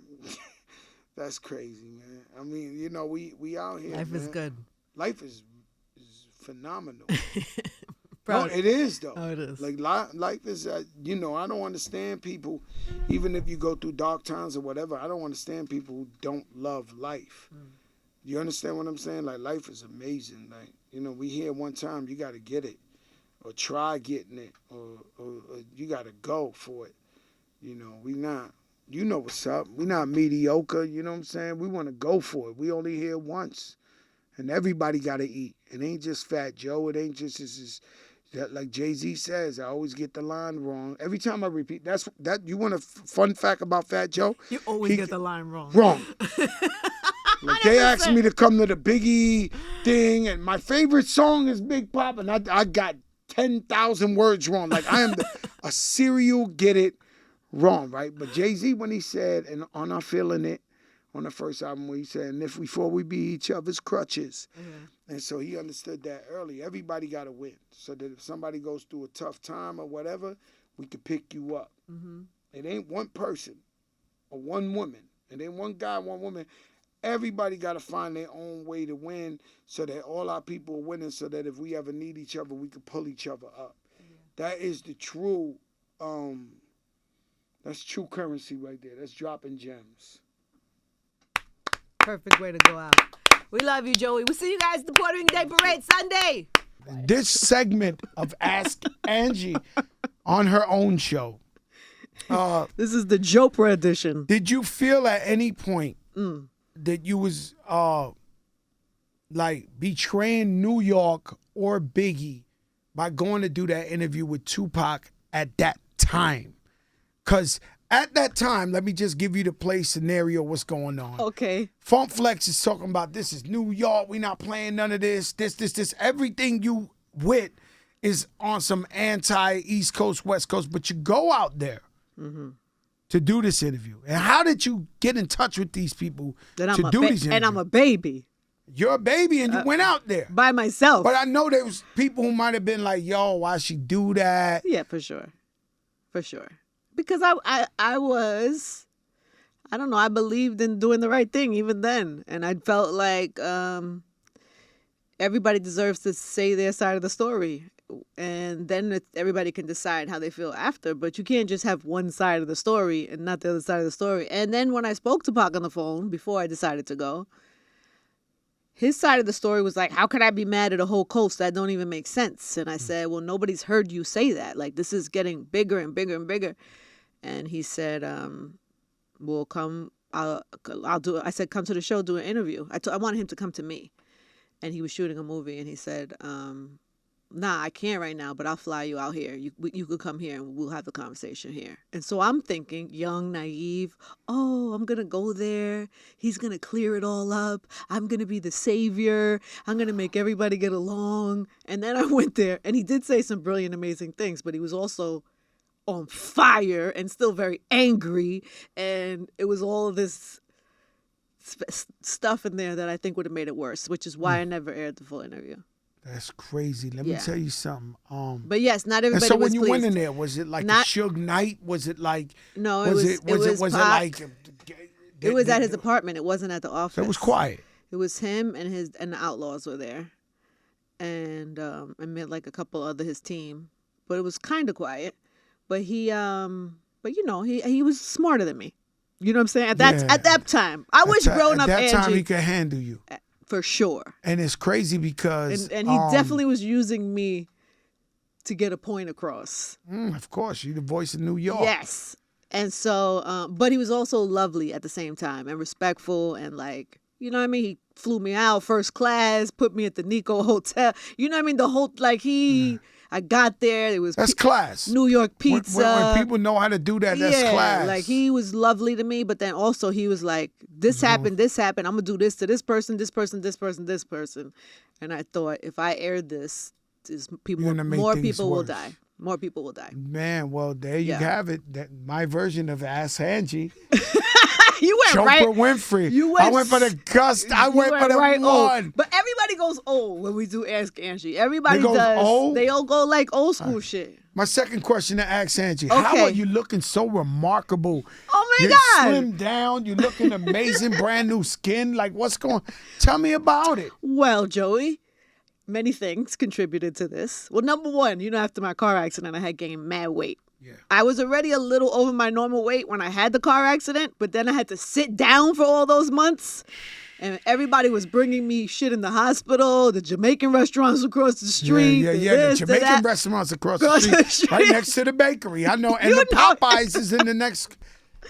that's crazy, man. I mean, you know, we out here. Life man. is good. Life is phenomenal. Bro, No, it is though. Oh, it is. Like life is, you know, I don't understand people, even if you go through dark times or whatever. I don't understand people who don't love life. You understand what I'm saying? Like life is amazing. Like, you know, we here one time, you got to get it, or try getting it, or you got to go for it. You know, we not. You know what's up. We not mediocre. You know what I'm saying? We want to go for it. We only here once, and everybody got to eat. It ain't just Fat Joe. It ain't just that, like Jay-Z says, I always get the line wrong. Every time I repeat, that. You want a fun fact about Fat Joe? You always get the line wrong. Wrong. Like they asked me to come to the Biggie thing, and my favorite song is Big Pop, and I got 10,000 words wrong. Like I am a serial get it wrong, right? But Jay-Z, when he said, and on our Feeling It, on the first album, where he said, and if before we be each other's crutches. And so he understood that early. Everybody got to win. So that if somebody goes through a tough time or whatever, we could pick you up. It ain't one person or one woman. It ain't one guy, one woman. Everybody got to find their own way to win so that all our people are winning, so that if we ever need each other, we can pull each other up. That is the true, that's true currency right there. That's dropping gems. Perfect way to go out. We love you, Joey. We'll see you guys at the Puerto Rican Day Parade Sunday. This segment of Ask Angie on her own show. This is the Jopra edition. Did you feel at any point that you was like betraying New York or Biggie by going to do that interview with Tupac at that time? Because at that time, let me just give you the play scenario, what's going on. Okay. Funk Flex is talking about this is New York. We not playing none of this. This. Everything you with is on some anti-East Coast, West Coast. But you go out there to do this interview. And how did you get in touch with these people to do these interviews? And I'm a baby. You're a baby and you went out there. By myself. But I know there was people who might have been like, yo, why she do that? Yeah, for sure. For sure. Because I was, I don't know, I believed in doing the right thing even then. And I felt like everybody deserves to say their side of the story. And then everybody can decide how they feel after. But you can't just have one side of the story and not the other side of the story. And then when I spoke to Pac on the phone before I decided to go, his side of the story was like, how could I be mad at a whole coast? That don't even make sense. And I said, well, nobody's heard you say that. Like, this is getting bigger and bigger and bigger. And he said, "We'll come. I'll do it." I said, "Come to the show, do an interview." I wanted him to come to me, and he was shooting a movie. And he said, "Nah, I can't right now, but I'll fly you out here. You could come here, and we'll have the conversation here." And so I'm thinking, young, naive. Oh, I'm gonna go there. He's gonna clear it all up. I'm gonna be the savior. I'm gonna make everybody get along. And then I went there, and he did say some brilliant, amazing things, but he was also on fire and still very angry, and it was all of this stuff in there that I think would have made it worse, which is why I never aired the full interview. That's crazy. Let me tell you something. But yes, not everybody was so when pleased. you went in there, was it like a Suge Night? Was it like no? Was it like it was at his apartment. It wasn't at the office. So it was quiet. It was him and the Outlaws were there, and I met like a couple other his team, but it was kind of quiet. But he was smarter than me. You know what I'm saying? At that time, I wish growing up, Angie. At that time, Angie, he could handle you for sure. And it's crazy because and he definitely was using me to get a point across. Of course, you're the voice of New York. Yes, and so, but he was also lovely at the same time and respectful and like, you know what I mean? He flew me out first class, put me at the Nico Hotel. You know what I mean? The whole like he. I got there. It was that's class. New York pizza. When people know how to do that, that's class. Like he was lovely to me, but then also he was like, this happened. I'm gonna do this to this person, this person, this person, this person. And I thought if I aired this, more people will die. More people will die. Man, well there you have it. My version of Ask Angie. You went Chopra right. Winfrey. I went for the gust. I went for the right one. Old. But everybody goes old when we do Ask Angie. Everybody does. Old? They all go like old school shit. My second question to Ask Angie. Okay. How are you looking so remarkable You God. slim down. You looking amazing, brand new skin. Like, what's going? Tell me about it. Well, Joey, many things contributed to this. Well, number one, after my car accident, I had gained mad weight. Yeah. I was already a little over my normal weight when I had the car accident, but then I had to sit down for all those months. And everybody was bringing me shit in the hospital, the Jamaican restaurants across the street. The Jamaican restaurants across the street, right next to the bakery. I know. And the Popeyes is in the next.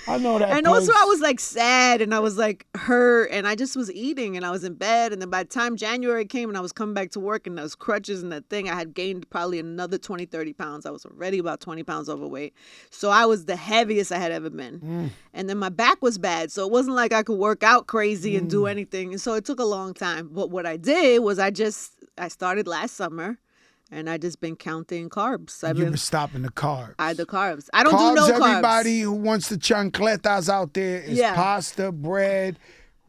I know that. And place. also I was like sad and I was like hurt and I just was eating and I was in bed. And then by the time January came and I was coming back to work and those crutches and that thing, I had gained probably another 20, 30 pounds. I was already about 20 pounds overweight. So I was the heaviest I had ever been. And then my back was bad. So it wasn't like I could work out crazy and do anything. And so it took a long time. But what I did was I started last summer. And I just been counting carbs. You've been stopping the carbs. The carbs. I don't do no carbs. Everybody who wants the chancletas out there is pasta, bread,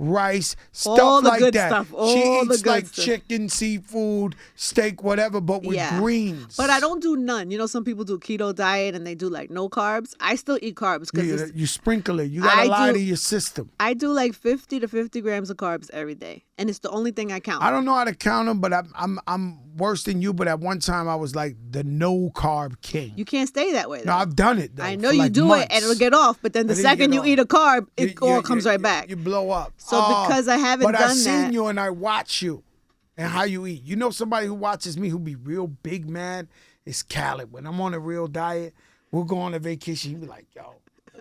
rice, stuff all the like good that. Stuff. All she the eats good like stuff. chicken, seafood, steak, whatever, but with greens. But I don't do none. Some people do keto diet and they do like no carbs. I still eat carbs because you sprinkle it. You got a lot of your system. I do like 50 to 50 grams of carbs every day, and it's the only thing I count. I don't know how to count them, but I'm worse than you. But at one time I was like the no carb king. You can't stay that way, though. No, I've done it, though. I know you do months. it, and it'll get off. But then the second you eat a carb, it all comes right back. You blow up. So because I haven't done that. But I've seen you and I watch you and how you eat. Somebody who watches me who be real big mad is Khaled. When I'm on a real diet, we'll go on a vacation. He'll be like, yo,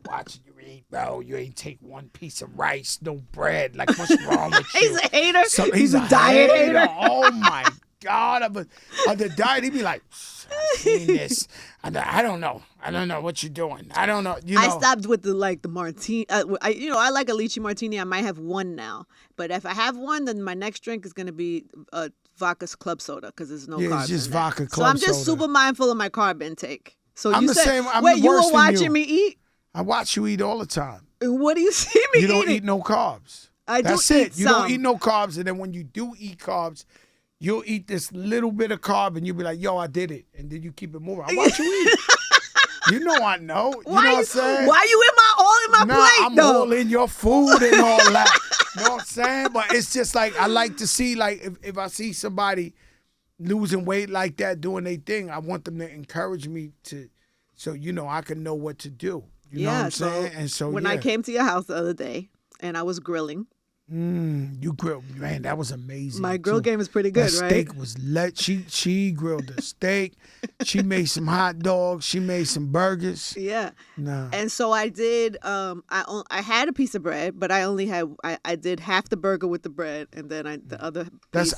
watching you eat, bro. You ain't take one piece of rice, no bread. Like, what's wrong with you? He's a hater. So, he's a diet hater. Oh, my God. Of the diet, he'd be like, I've seen this. I don't know. I don't know what you're doing. I don't know. I stopped with the martini. I like a lychee martini. I might have one now. But if I have one, then my next drink is going to be vodka club soda because there's no carbs. It's just in vodka that. club soda. So I'm just super mindful of my carb intake. So I'm you the said, same. I'm wait, the you worse were than watching you. me eat? I watch you eat all the time. What do you see me eating? You don't eat no carbs. That's it. Eat You some. don't eat no carbs, and then when you do eat carbs, you'll eat this little bit of carb, and you'll be like, yo, I did it. And then you keep it moving. I watch you eat. You know I know. You know what I'm saying? Why you all in my plate, I'm though? all in your food and all that. You know what I'm saying? But it's just like, I like to see, like, if I see somebody losing weight like that, doing their thing, I want them to encourage me so I can know what to do. You know what I'm saying? And so when I came to your house the other day and I was grilling. You grilled, man. That was amazing. My grill game is pretty good, that right? Steak was she grilled the steak. She made some hot dogs. She made some burgers. Yeah. No. And so I did. I had a piece of bread, but I only had. I did half the burger with the bread, and then the other.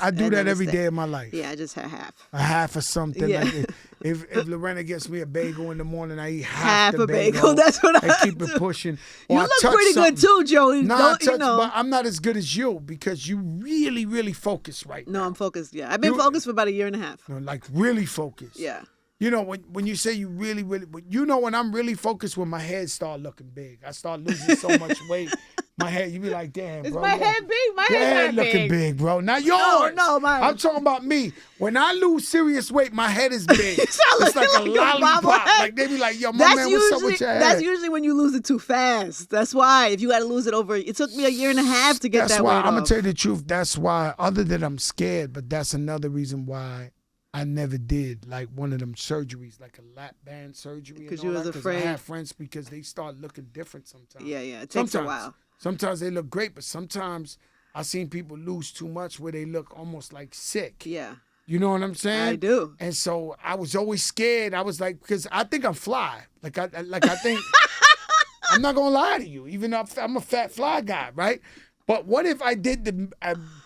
I do that every day of my life. Yeah, I just had half. A half of something. Yeah. Like if Lorena gets me a bagel in the morning, I eat half a the bagel. That's what I keep it pushing. You look pretty good too, Joey. No, but I'm not as good as you because you really, really focus right now. No, I'm focused. Yeah, I've been focused for about a year and a half. No, like really focused. Yeah. When you say you really, really, when I'm really focused, when my head start looking big, I start losing so much weight. My head, you be like, damn, Is bro. my head big? My Your head's head not looking big, bro. Not yours. No, mine. I'm talking about me. When I lose serious weight, my head is big. You sound It's like a lollipop. bobblehead. Like they be like, yo, my man, what's up with your head? That's usually when you lose it too fast. That's why. If you got to lose it over, it took me a year and a half to get that weight off. I'm gonna tell you the truth. That's why. Other than I'm scared, but that's another reason why I never did like one of them surgeries, like a lap band surgery. Because you was afraid. I have friends because they start looking different sometimes. Yeah, it takes a while. Sometimes they look great, but sometimes I seen people lose too much where they look almost like sick. Yeah. You know what I'm saying? I do. And so I was always scared. I was like, because I think I'm fly. Like I think I'm not gonna lie to you, even though I'm a fat fly guy, right? But what if I did the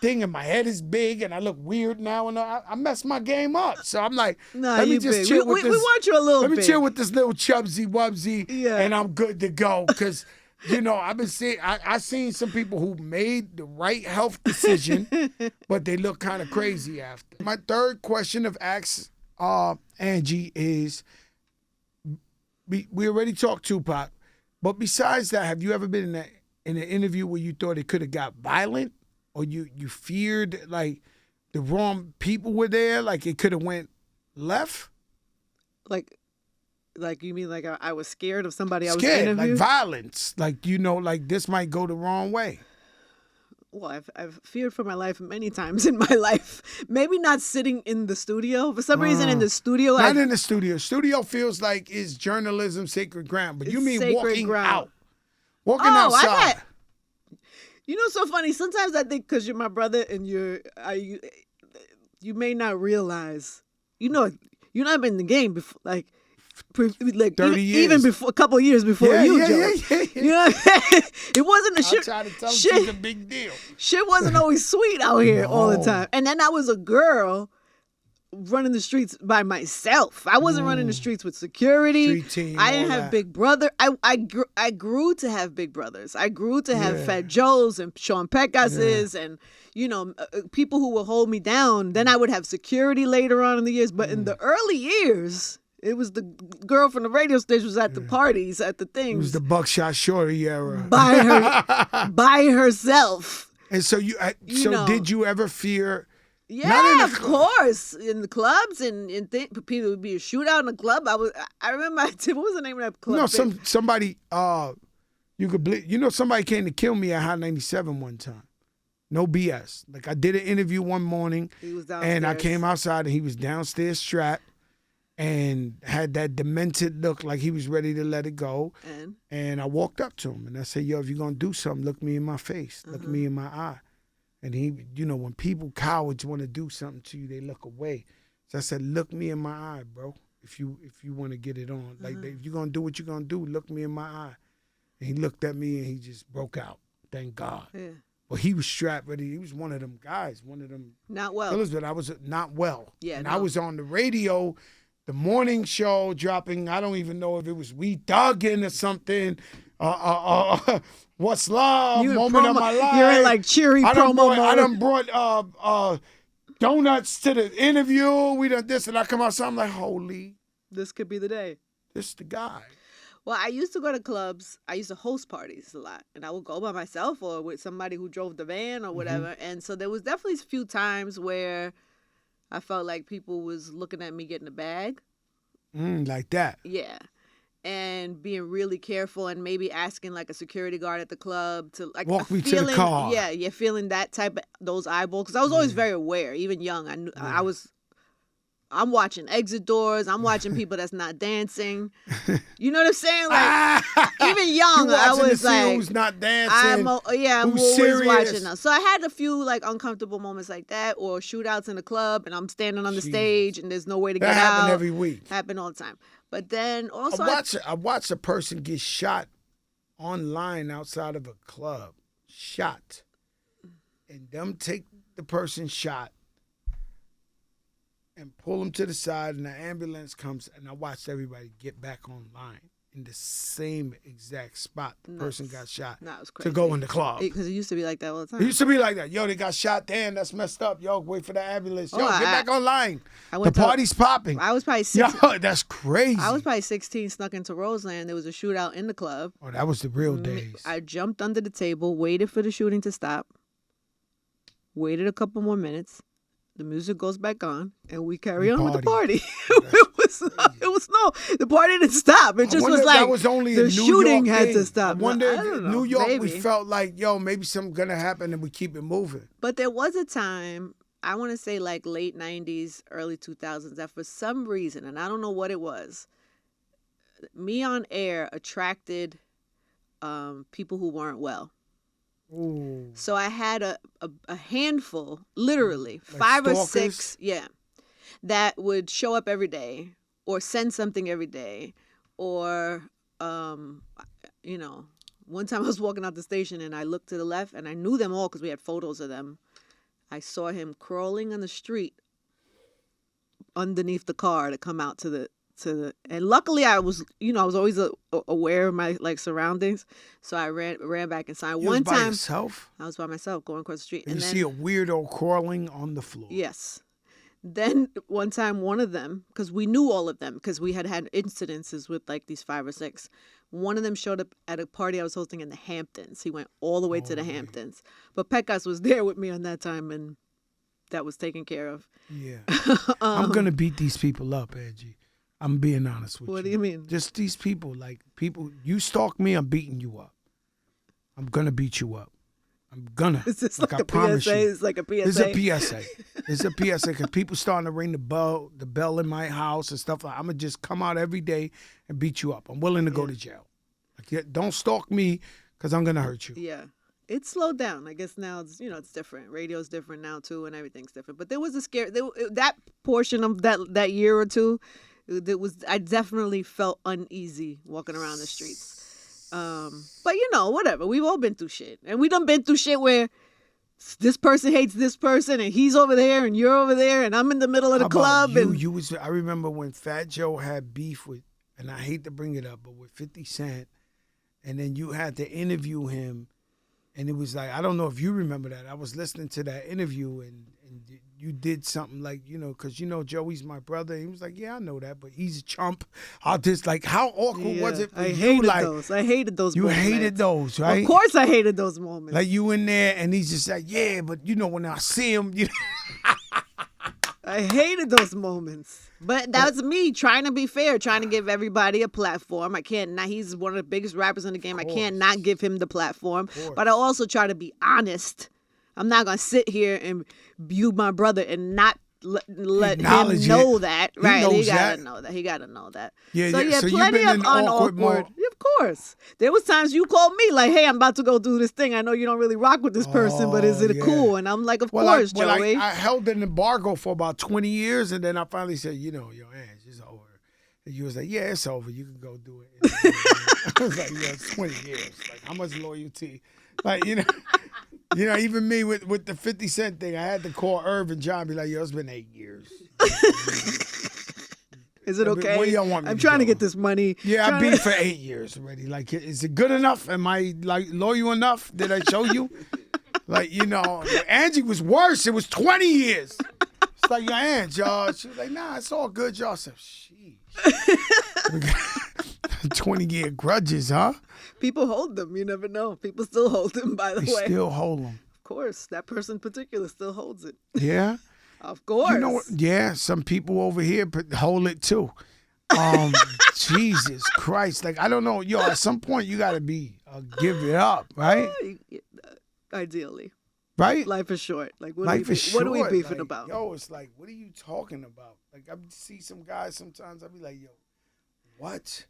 thing and my head is big and I look weird now and I messed my game up? So I'm like, let me just chill with this. We want you a little bit. Let me chill with this little chubsy wubsy, yeah. And I'm good to go. Because I've been seeing, I seen some people who made the right health decision, but they look kind of crazy after. My third question of Ask Angie is, we already talked Tupac, but besides that, have you ever been in an interview where you thought it could have got violent, or you feared like the wrong people were there, like it could have went left? Like Like, you mean like I was scared of somebody I was Scared, like interviewing? violence. Like, like this might go the wrong way. Well, I've feared for my life many times in my life. Maybe not sitting in the studio. For some reason, in the studio, Not in the studio. Studio feels like it's journalism sacred ground. But you mean walking out. Walking outside. You know, so funny. Sometimes I think because you're my brother and you may not realize. You know, you've not been in the game before, like 30 years. Even before a couple of years before Joe. Yeah. You know what I'm saying? It wasn't a shit. I try to tell him she's a big deal. Shit wasn't always sweet out here all the time. And then I was a girl running the streets by myself. I wasn't running the streets with security. Street team, I didn't all have that. big brother. I grew to have big brothers. I grew to have Fat Joes and Sean Peckases and people who would hold me down. Then I would have security later on in the years. But in the early years, it was the girl from the radio station was at the parties, at the things. It was the Buckshot Shorty era. By herself. And so did you ever fear? Yeah, of course. In the clubs and people would be a shootout in the club. I remember. What was the name of that club? No, somebody. You could believe. Somebody came to kill me at Hot 97 one time. No BS. Like I did an interview one morning, he was downstairs. and I came outside and he was downstairs strapped and had that demented look like he was ready to let it go. And I walked up to him and I said, "Yo, if you're gonna do something, look me in my face, look me in my eye." And he, when cowards want to do something to you, they look away. So I said, "Look me in my eye, bro. If you want to get it on, like if you're gonna do what you're gonna do, look me in my eye." And he looked at me and he just broke out. Thank God. Yeah. Well, he was strapped ready. He was one of them guys, one of them. Not well. Killers, but I was not well. Yeah. And I was on the radio, the morning show dropping. I don't even know if it was We Thuggin' or something. What's Love? Moment of my life. You're in like cheery promo mode. I done brought donuts to the interview. We done this, and I come outside. I'm like, holy. This could be the day. This is the guy. Well, I used to go to clubs. I used to host parties a lot. And I would go by myself or with somebody who drove the van or whatever. And so there was definitely a few times where I felt like people was looking at me getting a bag. Like that. Yeah. And being really careful and maybe asking like a security guard at the club to like walk me to the car. Yeah, you're feeling that type of those eyeballs. Because I was always very aware, even young. I knew I'm watching exit doors. I'm watching people that's not dancing. You know what I'm saying? Like even young, I was like, who's not dancing? I'm always serious? watching them. So I had a few like uncomfortable moments like that, or shootouts in the club, and I'm standing on the stage and there's no way to get out. That happened every week. Happen all the time. But then also, I watched a person get shot online outside of a club. Shot, and them take the person shot and pull them to the side, and the ambulance comes, and I watched everybody get back online in the same exact spot the person got shot to go in the club. Because it used to be like that all the time. It used to be like that. Yo, they got shot. Damn, that's messed up. Yo, wait for the ambulance. Yo, get back online. The party's popping. I was probably 16. Yo, that's crazy. I was probably 16, snuck into Roseland. There was a shootout in the club. Oh, that was the real days. I jumped under the table, waited for the shooting to stop, waited a couple more minutes. The music goes back on, and we carry on with the party. The party didn't stop. It just was like that was only the shooting had to stop. I wonder I don't know, New York, maybe. We felt like, yo, maybe something's going to happen, and we keep it moving. But there was a time, I want to say like late 90s, early 2000s, that for some reason, and I don't know what it was, me on air attracted people who weren't well. Ooh. So I had a handful, literally, like 5 or stalkers? 6, that would show up every day or send something every day. Or, one time I was walking out the station and I looked to the left and I knew them all because we had photos of them. I saw him crawling on the street underneath the car to come out to the and luckily I was always aware of my like surroundings, so I ran back inside. One time, yourself? I was by myself going across the street, and you see a weirdo crawling on the floor. Yes. Then one time, one of them, because we knew all of them, because we had incidences with like these 5 or 6. One of them showed up at a party I was hosting in the Hamptons. He went all the way to the Hamptons, but Pecas was there with me on that time, and that was taken care of. Yeah, I'm gonna beat these people up, Angie. I'm being honest with you. What do you mean? Just these people, you stalk me, I'm beating you up. I'm gonna beat you up. I'm gonna. Is this like like I a promise PSA? you. It's like a PSA. It's a PSA. It's a PSA because people starting to ring the bell in my house and stuff. I'm gonna just come out every day and beat you up. I'm willing to go to jail. Like, don't stalk me because I'm gonna hurt you. Yeah. It's slowed down. I guess now it's it's different. Radio's different now too, and everything's different. But there was a scare. That portion of that year or two, I definitely felt uneasy walking around the streets. But whatever. We've all been through shit, and we done been through shit where this person hates this person, and he's over there, and you're over there, and I'm in the middle of the club. I remember when Fat Joe had beef with, and I hate to bring it up, but with 50 Cent, and then you had to interview him. And it was like, I don't know if you remember that. I was listening to that interview and you did something like, because Joey's my brother. He was like, yeah, I know that, but he's a chump. I'll just how awkward was it for I you? hated those. I hated those moments. You hated those, right? Of course I hated those moments. Like you in there and he's just like, yeah, but when I see him, I hated those moments. But that was me trying to be fair, trying to give everybody a platform. I can't not. He's one of the biggest rappers in the game. I can't not give him the platform. But I also try to be honest. I'm not going to sit here and view my brother and not let him know that. Right. He got to know that. He got to know that. Yeah, so, yeah. So plenty you've been of in awkward unawkward. Yeah, of course. There was times you called me like, hey, I'm about to go do this thing. I know you don't really rock with this person, but is it cool? And I'm like, of course, Joey. I held an embargo for about 20 years, and then I finally said, yo, Angie, it's over. And you was like, yeah, it's over. You can go do it. I was like, yeah, it's 20 years. Like, how much loyalty? Like, even me with the 50 Cent thing, I had to call Irv and John, be like, yo, it's been 8 years. Is it okay? What do y'all want me I'm trying to get this money. Yeah, I've been for 8 years already. Like, is it good enough? Am I loyal enough? Did I show you? Angie was worse. It was 20 years. It's like, your Angie, y'all. She was like, nah, it's all good, y'all. I said, sheesh. 20-year grudges, huh? People hold them. You never know. People still hold them, by the way. They still hold them. Of course. That person in particular still holds it. Yeah? Of course. You know what? Yeah, some people over here hold it too. Jesus Christ. Like, I don't know. Yo, at some point you got to give it up, right? Ideally. Right? Life is short. Like, what Life is short. What are we beefing about? Yo, it's like, what are you talking about? Like, I see some guys sometimes, I be like, yo, what?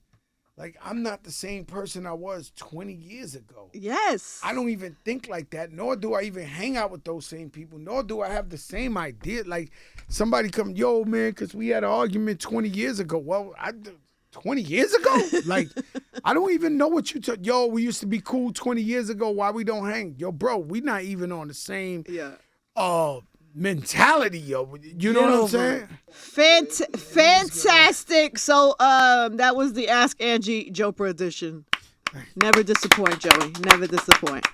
Like, I'm not the same person I was 20 years ago. Yes. I don't even think like that, nor do I even hang out with those same people, nor do I have the same idea. Like, somebody come, yo, man, because we had an argument 20 years ago. Well, 20 years ago? Like, I don't even know what you took. Yo, we used to be cool 20 years ago. Why we don't hang? Yo, bro, we not even on the same mentality, yo. You know what I'm saying? Fantastic. So that was the Ask Angie Jopra edition. Never disappoint, Joey. Never disappoint.